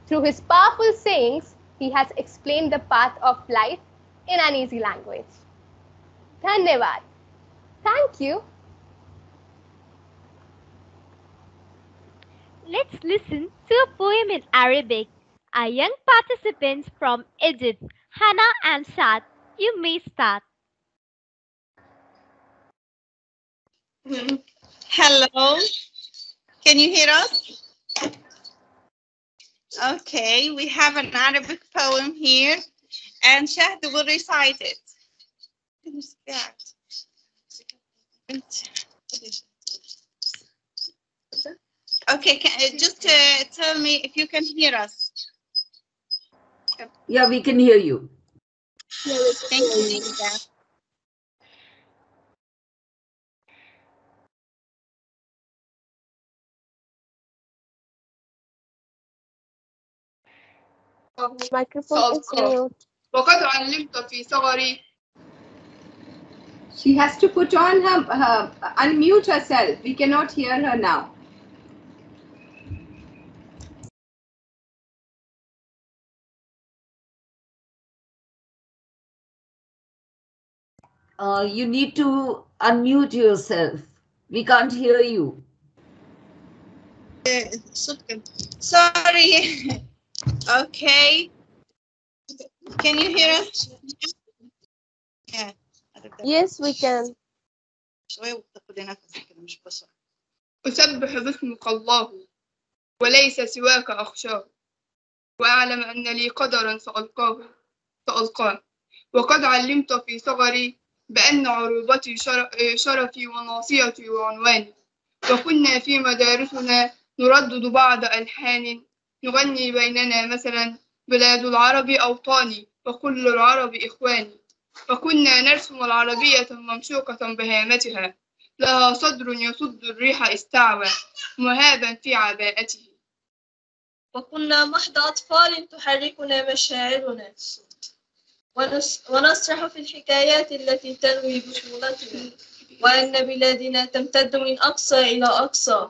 Through his powerful sayings, he has explained the path of life in an easy language. Dhanyavad. Thank you. Let's listen to a poem in Arabic. Our young participants from Egypt, Hannah and Shad, you may start. Hello, can you hear us? Okay, we have an Arabic poem here, and Shahd will recite it. Okay, just tell me if you can hear us. Yeah, we can hear you. Thank you. Microphone is mute. وقد علمت في صغري. She has to put on her unmute herself. We cannot hear her now. You need to unmute yourself. We can't hear you. Sorry. Okay. Can you hear us? Yeah. Yes, we can. شوية وتاخدي نفسك كده مش بسرعة. أسبح باسمك الله وليس سواك أخشاه وأعلم أن لي قدرا سألقاه وقد علمت في صغري بأن عروبتي شرفي وناصيتي وعنواني وكنا في مدارسنا نردد بعض ألحان نغني بيننا مثلا بلاد العرب أوطاني وكل العرب إخواني وكنا نرسم العربية ممشوقة بهامتها لها صدر يصد الريح استعوى مهابا في عباءته وكنا محض أطفال تحركنا مشاعرنا ونسرح في الحكايات التي تروي بطولتنا وأن بلادنا تمتد من أقصى إلى أقصى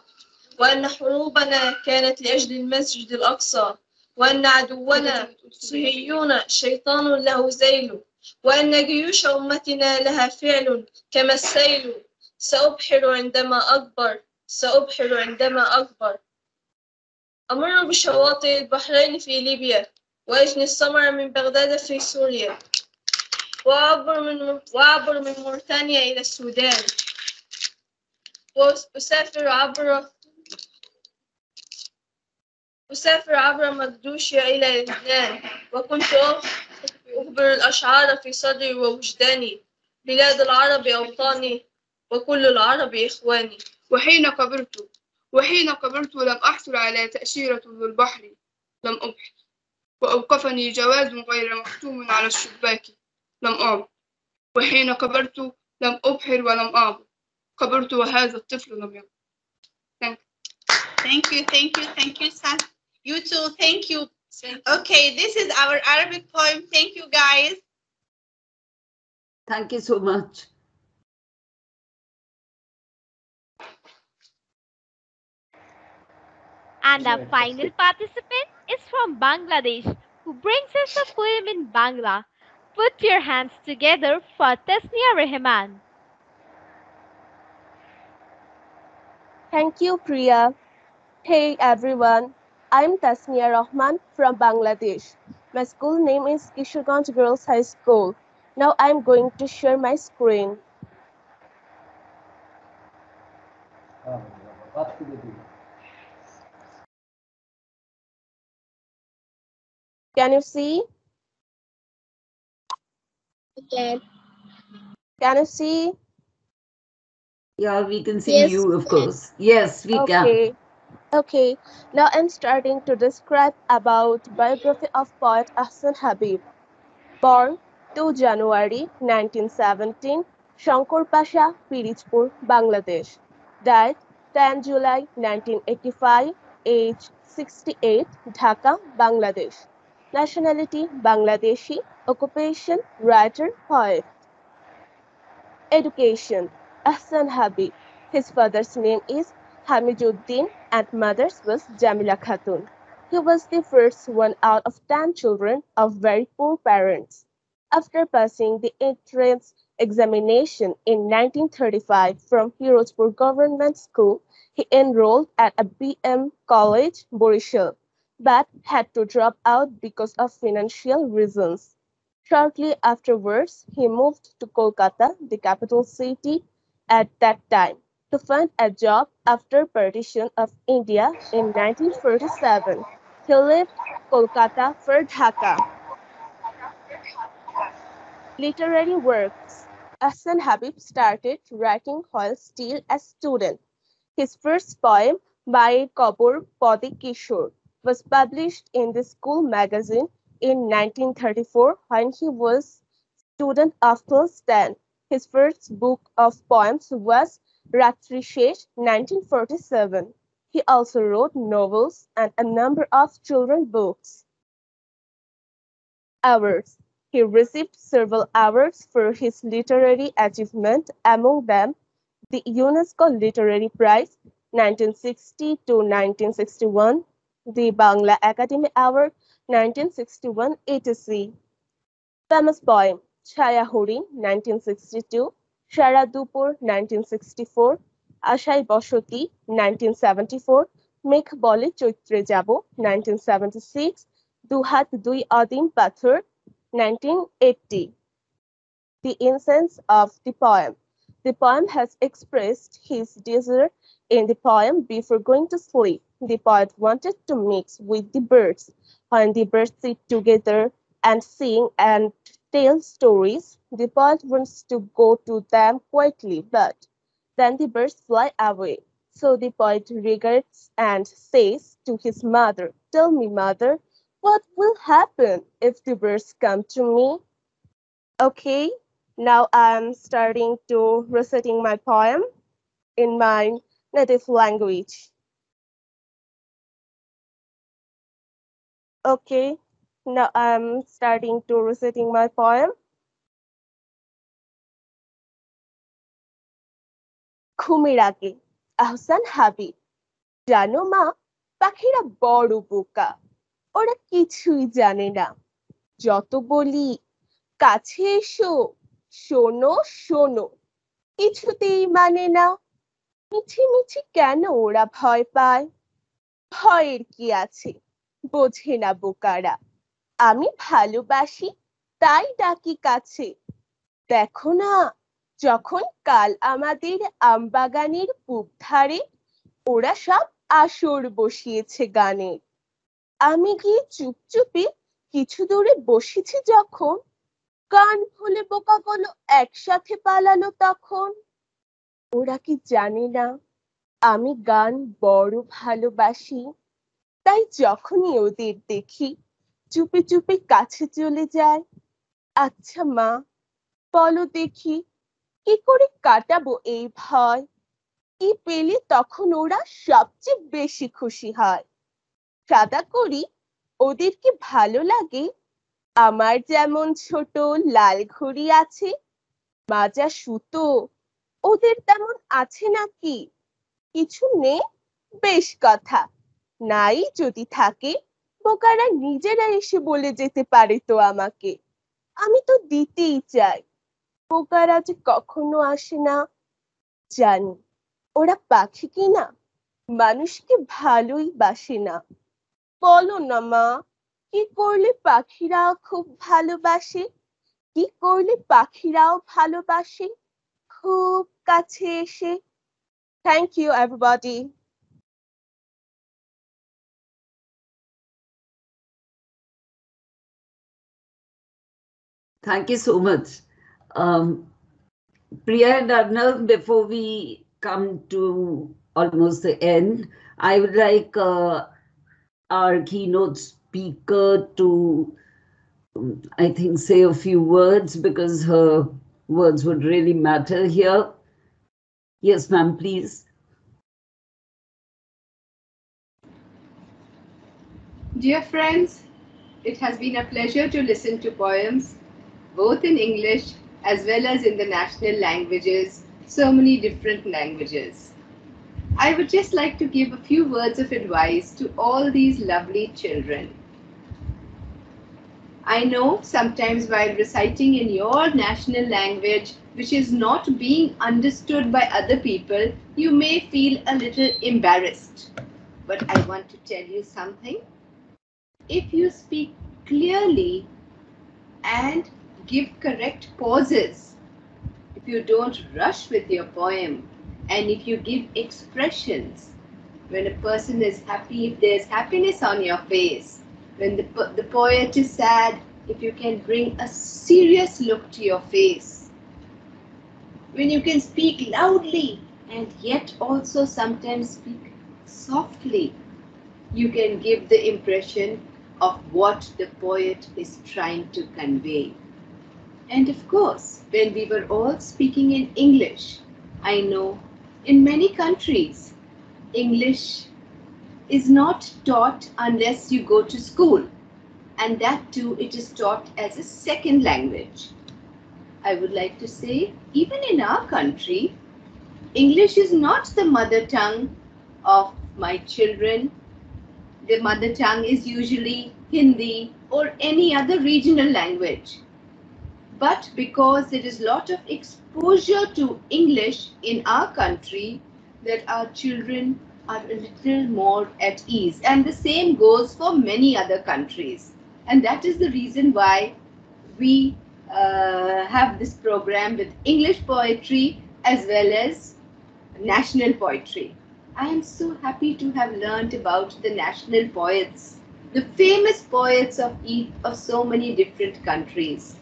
وأن حروبنا كانت لأجل المسجد الأقصى وأن عدونا صهيون شيطان له ذيل وأن جيوش أمتنا لها فعل كما السيل سأبحر عندما أكبر سأبحر عندما أكبر أمر بشواطئ البحرين في ليبيا وأجني السمر من بغداد في سوريا وأعبر من موريتانيا إلى السودان أسافر عبر مقدوشيا إلى لبنان وكنت أخبر الأشعار في صدري ووجداني بلاد العرب أوطاني وكل العرب إخواني وحين كبرت لم أحصل على تأشيرة للبحر لم أبحر وأوقفني جواز غير مختوم على الشباك لم أعبر وحين كبرت لم أبحر ولم أعبر كبرت وهذا الطفل لم يكبر. Thank you, Sam. You too, thank you. Okay, this is our Arabic poem. Thank you, guys. Thank you so much. And our final participant is from Bangladesh, who brings us a poem in Bangla. Put your hands together for Tasnia Rehman. Thank you, Priya. Hey everyone, I'm Tasnia Rahman from Bangladesh. My school name is Kishorganj Girls High School. Now I'm going to share my screen. Can you see? Okay. Can you see? Yeah, we can see Yes, you, of course. Yes, we can. Okay. Now I'm starting to describe about biography of poet Ahsan Habib. Born 2 January 1917, Shankar Pasha, Pirijpur, Bangladesh. Died 10 July 1985, age 68, Dhaka, Bangladesh. Nationality Bangladeshi. Occupation writer, poet. Education Ahsan Habib. His father's name is Hamiduddin and mother's was Jamila Khatun. He was the first one out of 10 children of very poor parents. After passing the entrance examination in 1935 from Firozpur Government School, he enrolled at a BM College, Borishal, but had to drop out because of financial reasons. Shortly afterwards, he moved to Kolkata, the capital city at that time, to find a job after partition of India in 1947. He left Kolkata for Dhaka. Literary works. Ahsan Habib started writing while still a student. His first poem, by Kabur Padi Kishore, was published in the school magazine in 1934 when he was student of class 10. His first book of poems was Ratri Shesh, 1947. He also wrote novels and a number of children's books. Awards. He received several awards for his literary achievement, among them the UNESCO Literary Prize 1960 to 1961, the Bangla Academy Award 1961 etc. Famous poem Chaya Horin 1962, Shara Dupur 1964, আশায় বসতি 1974, মেঘ বলে চৈত্রে যাব 1976, দুহাত দুই অদিন পাথর 1980. The essence of the poem. The poem has expressed his desire in the poem before going to sleep. The poet wanted to mix with the birds. When the birds sit together and sing and tell stories, the poet wants to go to them quietly, but then the birds fly away. So the poet regrets and says to his mother, "Tell me, mother, what will happen if the birds come to me?" Okay, now I'm starting to reciting my poem in my native language. Okay, now I'm starting to reciting my poem. ঘুমের আগে, আহসান হাবিব। জানো মা, পাখিরা বড় বোকা, ওরা কিছুই জানে না। যত বলি কাছে এসো, শোনো শোনো, কিছুতেই মানে না। মিছিমিছি কেন ওরা ভয় পায়? ভয়ের কি আছে, বোঝে না বোকারা। আমি ভালোবাসি, তাই ডাকি কাছে। দেখো না, যখন কাল আমাদের আমবাগানের পূব ধারে ওরা সব আসর বসিয়েছে গানের। আমি গিয়ে চুপচুপে কিছু দূরে বসেছি যখন, গান ভুলে বোকাগুলো একসাথে পালালো তখন। ওরা কি জানে না আমি গান বড় ভালোবাসি, তাই যখনই ওদের দেখি চুপি চুপি কাছে চলে যায়। আচ্ছা মা, বলো দেখি কি করে কাটাবো এই ভয়? কি পেলে তখন ওরা সবচেয়ে বেশি খুশি হয়? সাদা করি ওদের কি ভালো লাগে? আমার যেমন ছোট লাল ঘড়ি আছে, মাজা সুতো ওদের তেমন আছে নাকি? কিছু নেই? বেশ কথা, নাই যদি থাকে বোকারা নিজেরা এসে বলে যেতে পারে তো আমাকে। আমি তো দিতেই চাই, বোকারা যে কখনো আসে না। জানি ওরা পাখি কিনা মানুষকে ভালোই বাসে না। বলো না মা, কি করলে পাখিরা খুব ভালোবাসে? কি করলে পাখিরাও ভালোবাসে খুব কাছে এসে? Thank you, everybody. Thank you so much. Priya and Arnav, before we come to almost the end, I would like our keynote speaker to, I think, say a few words because her words would really matter here. Yes, ma'am, please. Dear friends, it has been a pleasure to listen to poems, both in English as well as in the national languages, so many different languages. I would just like to give a few words of advice to all these lovely children. I know sometimes while reciting in your national language, which is not being understood by other people, you may feel a little embarrassed. But I want to tell you something. If you speak clearly and give correct pauses, if you don't rush with your poem, and if you give expressions, when a person is happy, if there's happiness on your face, when the poet is sad, if you can bring a serious look to your face, when you can speak loudly and yet also sometimes speak softly, you can give the impression of what the poet is trying to convey. And of course, when we were all speaking in English, I know in many countries, English is not taught unless you go to school, and that too it is taught as a second language. I would like to say, even in our country, English is not the mother tongue of my children. The mother tongue is usually Hindi or any other regional language. But because there is a lot of exposure to English in our country, that our children are a little more at ease. And the same goes for many other countries. And that is the reason why we have this program with English poetry as well as national poetry. I am so happy to have learnt about the national poets, the famous poets of so many different countries.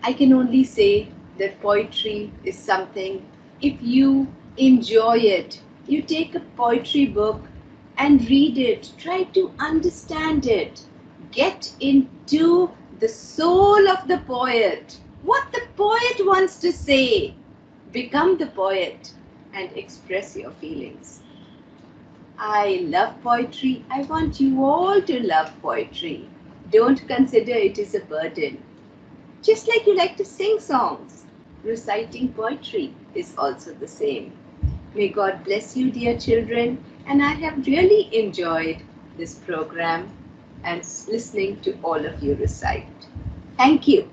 I can only say that poetry is something, if you enjoy it, you take a poetry book and read it, try to understand it, get into the soul of the poet, what the poet wants to say, become the poet and express your feelings. I love poetry. I want you all to love poetry. Don't consider it as a burden. Just like you like to sing songs, reciting poetry is also the same. May God bless you, dear children, and I have really enjoyed this program and listening to all of you recite. Thank you.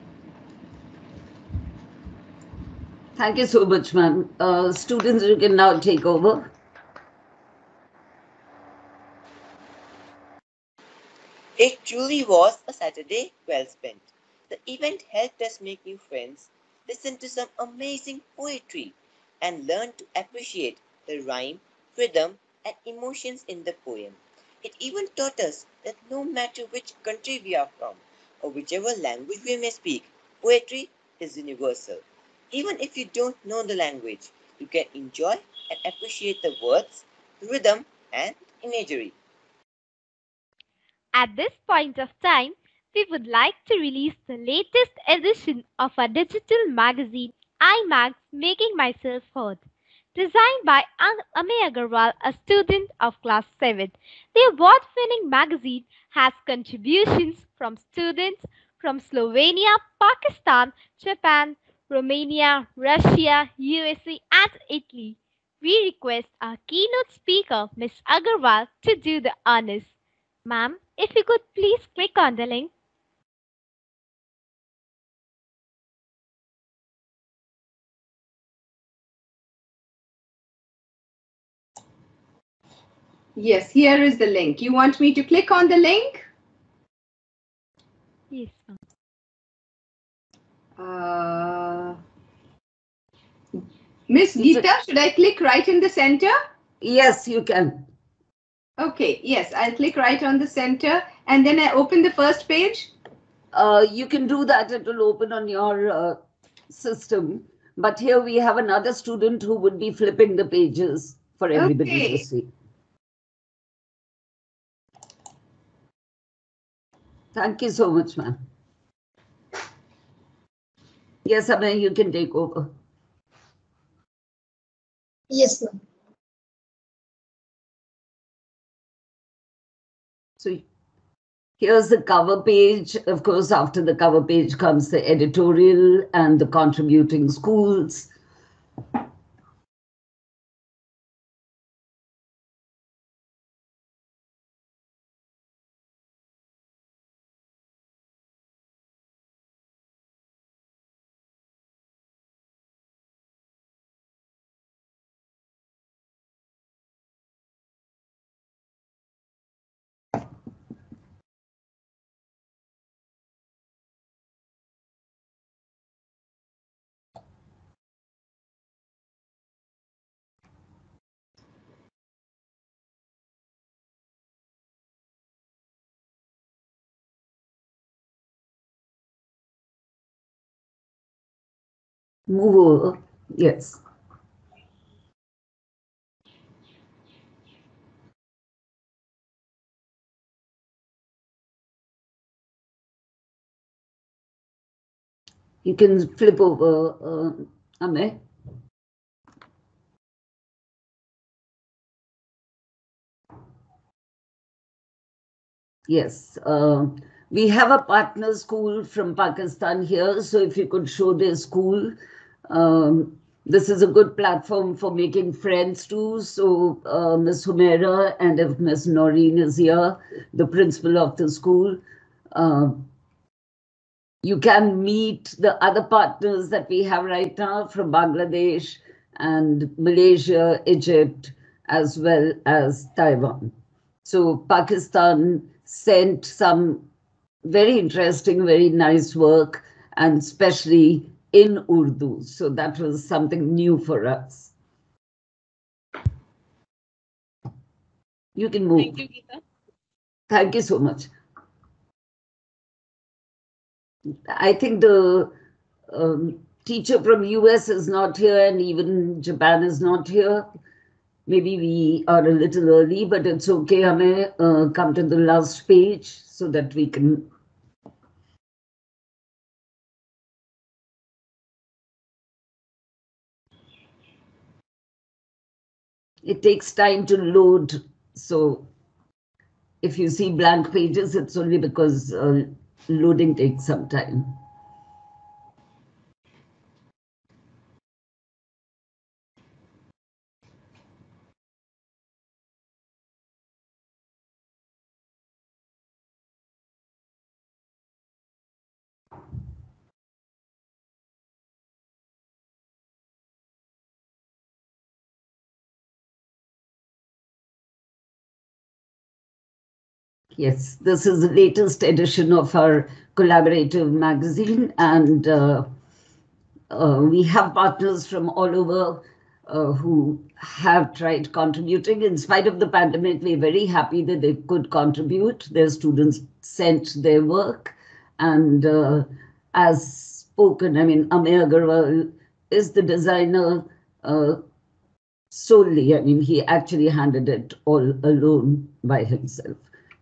Thank you so much, ma'am. Students, you can now take over. It truly was a Saturday well spent. The event helped us make new friends, listen to some amazing poetry, and learn to appreciate the rhyme, rhythm, and emotions in the poem. It even taught us that no matter which country we are from, or whichever language we may speak, poetry is universal. Even if you don't know the language, you can enjoy and appreciate the words, rhythm, and imagery. At this point of time, we would like to release the latest edition of our digital magazine, iMags Making Myself Heard, designed by Ame Aggarwal, a student of class 7. The award-winning magazine has contributions from students from Slovenia, Pakistan, Japan, Romania, Russia, USA, and Italy. We request our keynote speaker, Ms. Aggarwal, to do the honors. Ma'am, if you could please click on the link. Yes, here is the link. You want me to click on the link? Yes, ma'am. Miss Geeta, should I click right in the center? Yes, you can. Okay, yes, I'll click right on the center and then I open the first page. You can do that. It will open on your system. But here we have another student who would be flipping the pages for everybody to see. Thank you so much, ma'am. Yes, Ame, you can take over. Yes, ma'am. So here's the cover page. Of course, after the cover page comes the editorial and the contributing schools. Move over. Yes. You can flip over, Ame. Yes. We have a partner school from Pakistan here. So if you could show their school, this is a good platform for making friends too. So Ms. Humaira and if Ms. Noreen is here, the principal of the school, you can meet the other partners that we have right now from Bangladesh and Malaysia, Egypt, as well as Taiwan. So Pakistan sent some very interesting, very nice work, and especially in Urdu. So that was something new for us. You can move. Thank you, Geeta. Thank you so much. I think the teacher from US is not here, and even Japan is not here. Maybe we are a little early, but it's okay. Hame come to the last page so that we can. It takes time to load, so if you see blank pages, it's only because loading takes some time. Yes, this is the latest edition of our collaborative magazine, and we have partners from all over who have tried contributing. In spite of the pandemic, we're very happy that they could contribute. Their students sent their work, and as spoken, I mean, Amay Aggarwal is the designer solely. I mean, he actually handled it all alone by himself.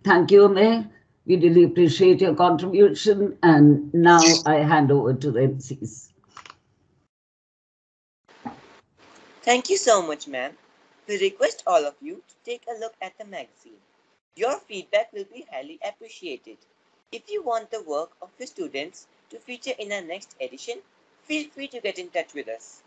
Thank you, Amay. We really appreciate your contribution. And now I hand over to the MCs. Thank you so much, ma'am. We request all of you to take a look at the magazine. Your feedback will be highly appreciated. If you want the work of your students to feature in our next edition, feel free to get in touch with us.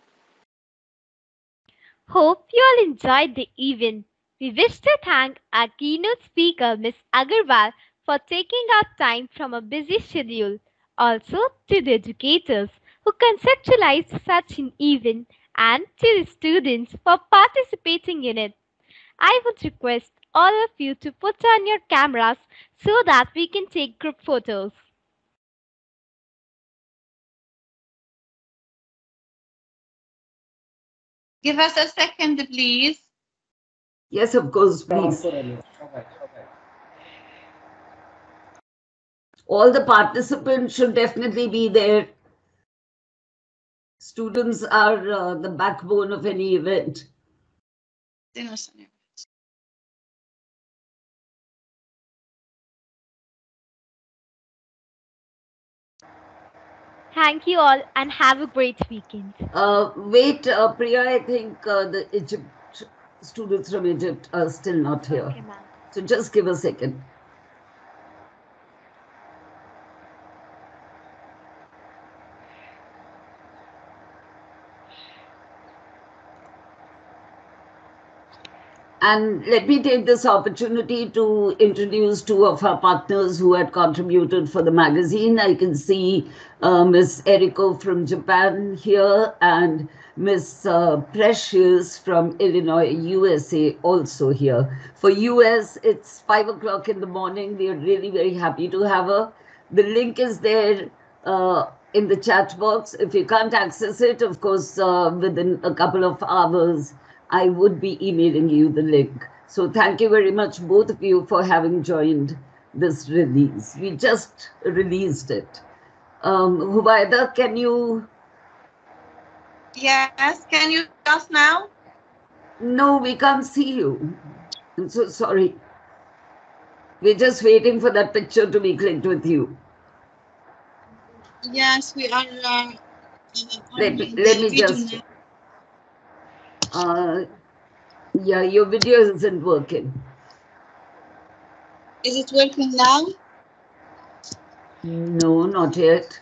Hope you all enjoyed the event. We wish to thank our keynote speaker, Ms. Aggarwal, for taking out time from a busy schedule. Also to the educators who conceptualized such an event and to the students for participating in it. I would request all of you to put on your cameras so that we can take group photos. Give us a second, please. Yes, of course, please. All the participants should definitely be there. Students are the backbone of any event. Thank you all and have a great weekend. Wait, Priya, I think the Egypt students from Egypt are still not here. Okay, ma'am. So just give a second. And let me take this opportunity to introduce two of our partners who had contributed for the magazine. I can see Miss Eriko from Japan here and Miss Precious from Illinois, USA, also here. For US, it's 5 o'clock in the morning. We are really very happy to have her. The link is there in the chat box. If you can't access it, of course, within a couple of hours, I would be emailing you the link. So thank you very much, both of you, for having joined this release. We just released it. Hubaida, can you? Yes, can you see us now? No, we can't see you. I'm so sorry. We're just waiting for that picture to be clicked with you. Yes, we are. Let me just. Yeah, your video isn't working. Is it working now? No, not yet.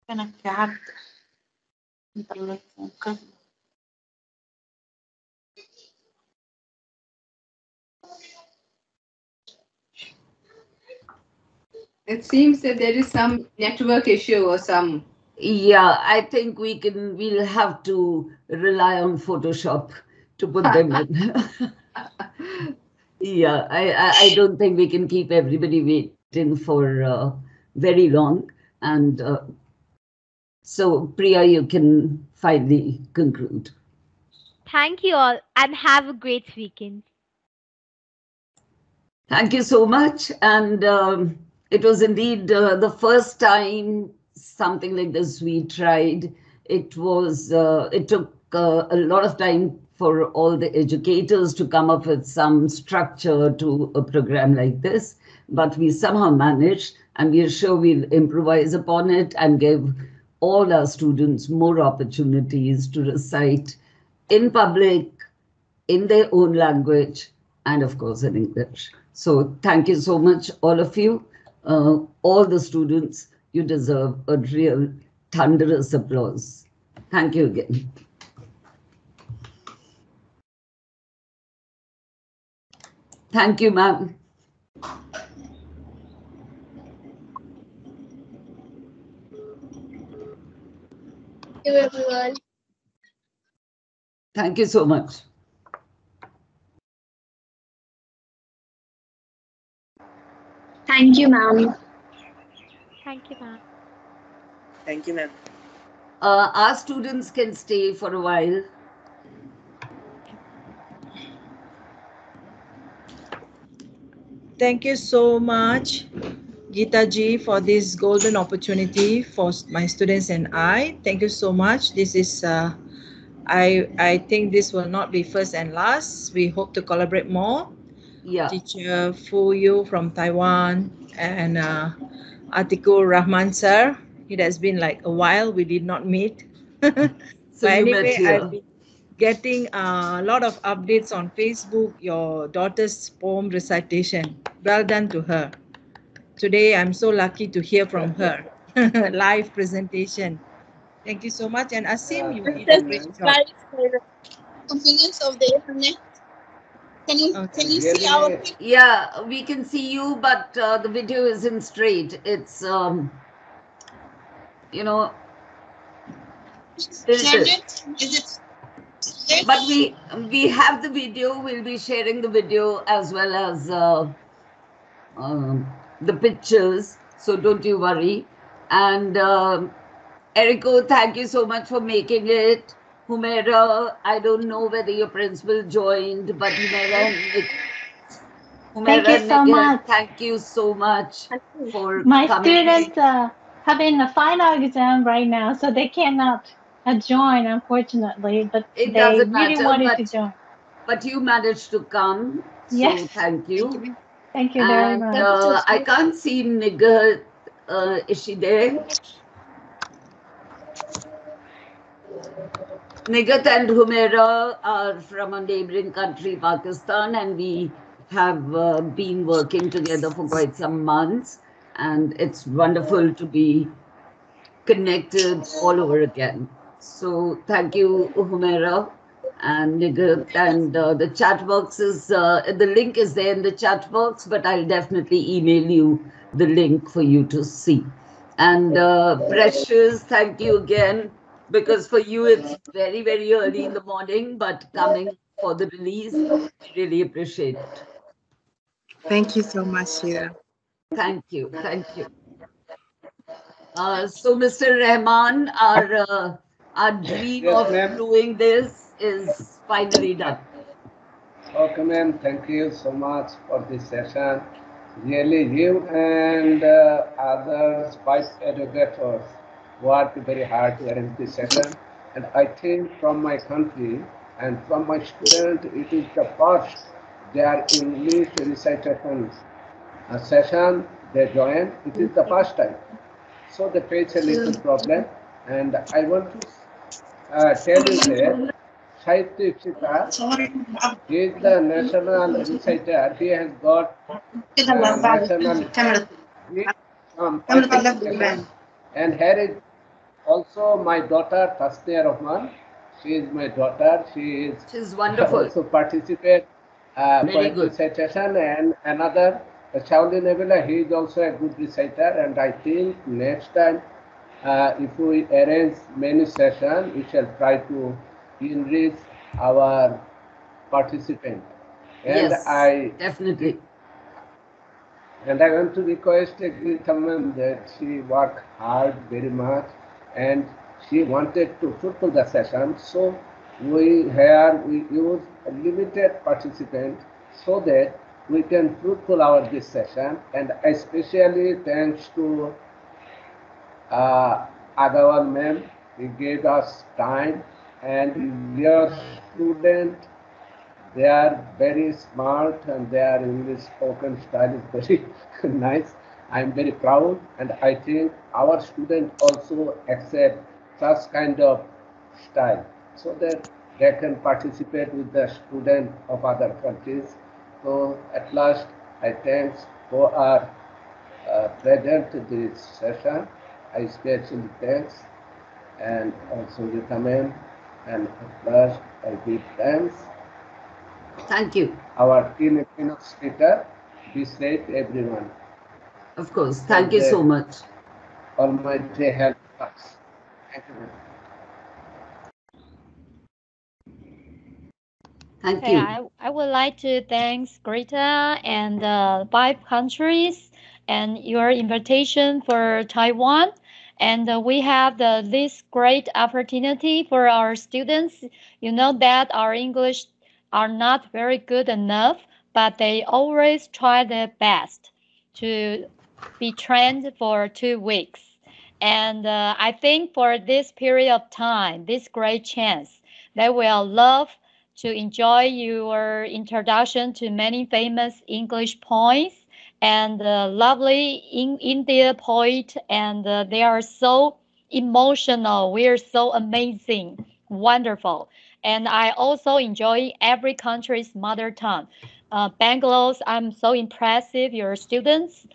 It seems that there is some network issue or some. Yeah, I think we'll have to rely on Photoshop to put them in. Yeah, I don't think we can keep everybody waiting for very long. And so, Priya, you can finally conclude. Thank you all and have a great weekend. Thank you so much. And it was indeed the first time something like this we tried. It took a lot of time for all the educators to come up with some structure to a program like this. But we somehow managed, and we are sure we'll improvise upon it and give all our students more opportunities to recite in public, in their own language, and of course in English. So thank you so much, all of you, all the students. You deserve a real thunderous applause. Thank you again. Thank you, ma'am. Thank you, everyone. Thank you so much. Thank you, ma'am. Thank you, ma'am. Thank you, ma'am. Our students can stay for a while. Thank you so much, Geeta ji, for this golden opportunity for my students and I. Thank you so much. This is, I think this will not be first and last. We hope to collaborate more. Yeah. Teacher Fu Yu from Taiwan and Atikul Rahman sir. It has been like a while we did not meet. So But you met anyway, here. I've been getting a lot of updates on Facebook, your daughter's poem recitation. Well done to her. Today, I'm so lucky to hear from her. Live presentation. Thank you so much. And Asim, you did a great job. Convenience of the internet. Can you see our picture? Yeah, we can see you, but the video isn't straight. It's tilted. Is it? But we have the video. We'll be sharing the video as well as the pictures. So don't you worry. And Erico, thank you so much for making it. Humaira, I don't know whether your principal joined, but Thank you so much. Thank you so much for My coming. students having a final exam right now, so they cannot join, unfortunately, but It they doesn't really matter, wanted to join. but you managed to come, so Yes. thank you. Thank you very And much. I can't see Nigar. Is she there? Nigat and Humaira are from a neighboring country, Pakistan, and we have been working together for quite some months. And it's wonderful to be connected all over again. So thank you, Humaira and Nigat. And the chat box is, the link is there in the chat box, but I'll definitely email you the link for you to see. And Precious, thank you again, because for you it's very, very early in the morning, but coming for the release, really appreciate it. Thank you so much, Sheila. Thank you. Thank you. So, Mr. Rahman, our dream Yes, of ma'am. doing this is finally done. Okay, ma'am. Thank you so much for this session. Really, you and others, five educators, worked very hard to arrange this session. And I think from my country and from my student, it is the first their English recitation session they join. It is the first time. So they face a little problem. And I want to tell you that Sahitya Sita is the national reciter. He has got national degree from Sahitya Sita. And here is also my daughter Tasnia Rahman. She is my daughter. She is She's wonderful. also participate Very poem good. recitation, and another Shauli Nebula. He is also a good reciter, and I think next time if we arrange many sessions, we shall try to enrich our participant. And Yes, definitely. I want to request Geeta ma'am that she worked hard very much and she wanted to fruitful the session. So we use a limited participant so that we can fruitful our this session, and especially thanks to Agrawal ma'am, he gave us time, and your student, they are very smart and their English spoken style is very nice. I am very proud, and I think our students also accept such kind of style so that they can participate with the student of other countries. So at last, I thanks for our present this session. I especially thanks and also Gita and at last I give thanks. Thank you. Our keynote speaker, be safe everyone. Of course. Thank you so much. Almighty help us. Thank you. Thank Okay, you. I would like to thank Greta and 5 countries and your invitation for Taiwan. And we have this great opportunity for our students. You know that our English are not very good enough, but they always try their best to be trained for 2 weeks. And I think for this period of time, this great chance, they will love to enjoy your introduction to many famous English poets and lovely India poet, and they are so emotional. We are so amazing, wonderful, and I also enjoy every country's mother tongue. Bangalore's, I'm so impressive. Your students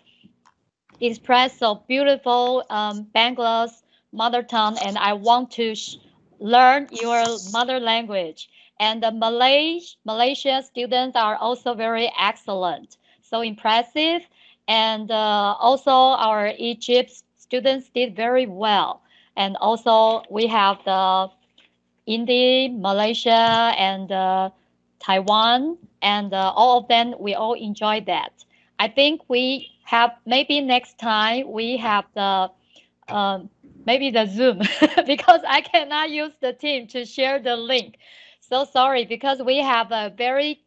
express so beautiful Bangladesh mother tongue, and I want to learn your mother language. And the Malaysia students are also very excellent, so impressive. And also our Egypt students did very well. And also we have the India, Malaysia, and Taiwan, and all of them, we all enjoy that. I think we have maybe next time we have the maybe the Zoom because I cannot use the team to share the link. So sorry because we have a very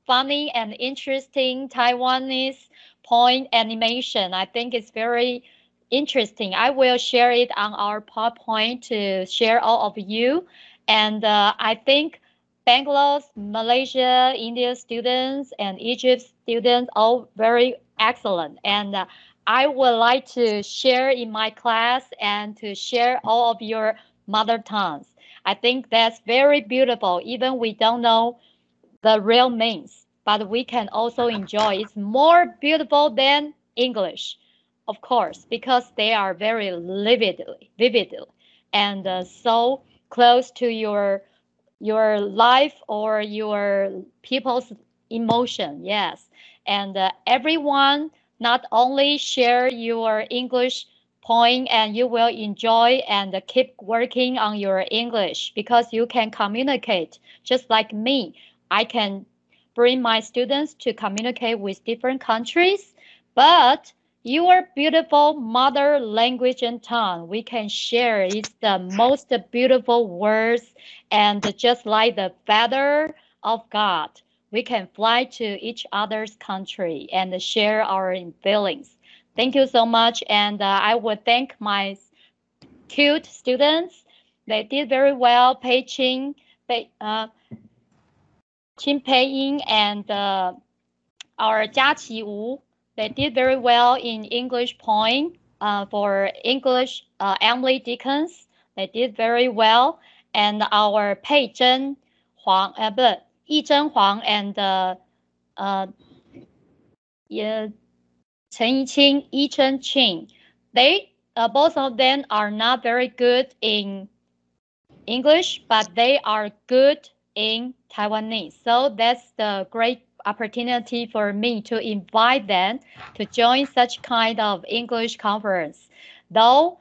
funny and interesting Taiwanese point animation. I think it's very interesting. I will share it on our PowerPoint to share all of you. And I think Bangladesh, Malaysia, India students, and Egypt students all very excellent. And I would like to share in my class and to share all of your mother tongues. I think that's very beautiful. Even we don't know the real means, but we can also enjoy. It's more beautiful than English, of course, because they are very vividly, and so close to your life or your people's emotion. Yes, and everyone not only share your English point and you will enjoy and keep working on your English because you can communicate just like me. I can bring my students to communicate with different countries, but your beautiful mother language and tongue we can share is the most beautiful words, and just like the feather of God, we can fly to each other's country and share our feelings. Thank you so much, and I would thank my cute students. They did very well. Pei Ching, Qin Pei Ying, and our Jia Qi Wu, they did very well in English point. For English, Emily Dickens, they did very well. And our Pei Zhen Huang, Yi Zhen Huang, and yeah, Chen Yiqing, Yi Chen Qing, they both of them are not very good in English, but they are good in Taiwanese. So that's the great opportunity for me to invite them to join such kind of English conference. Though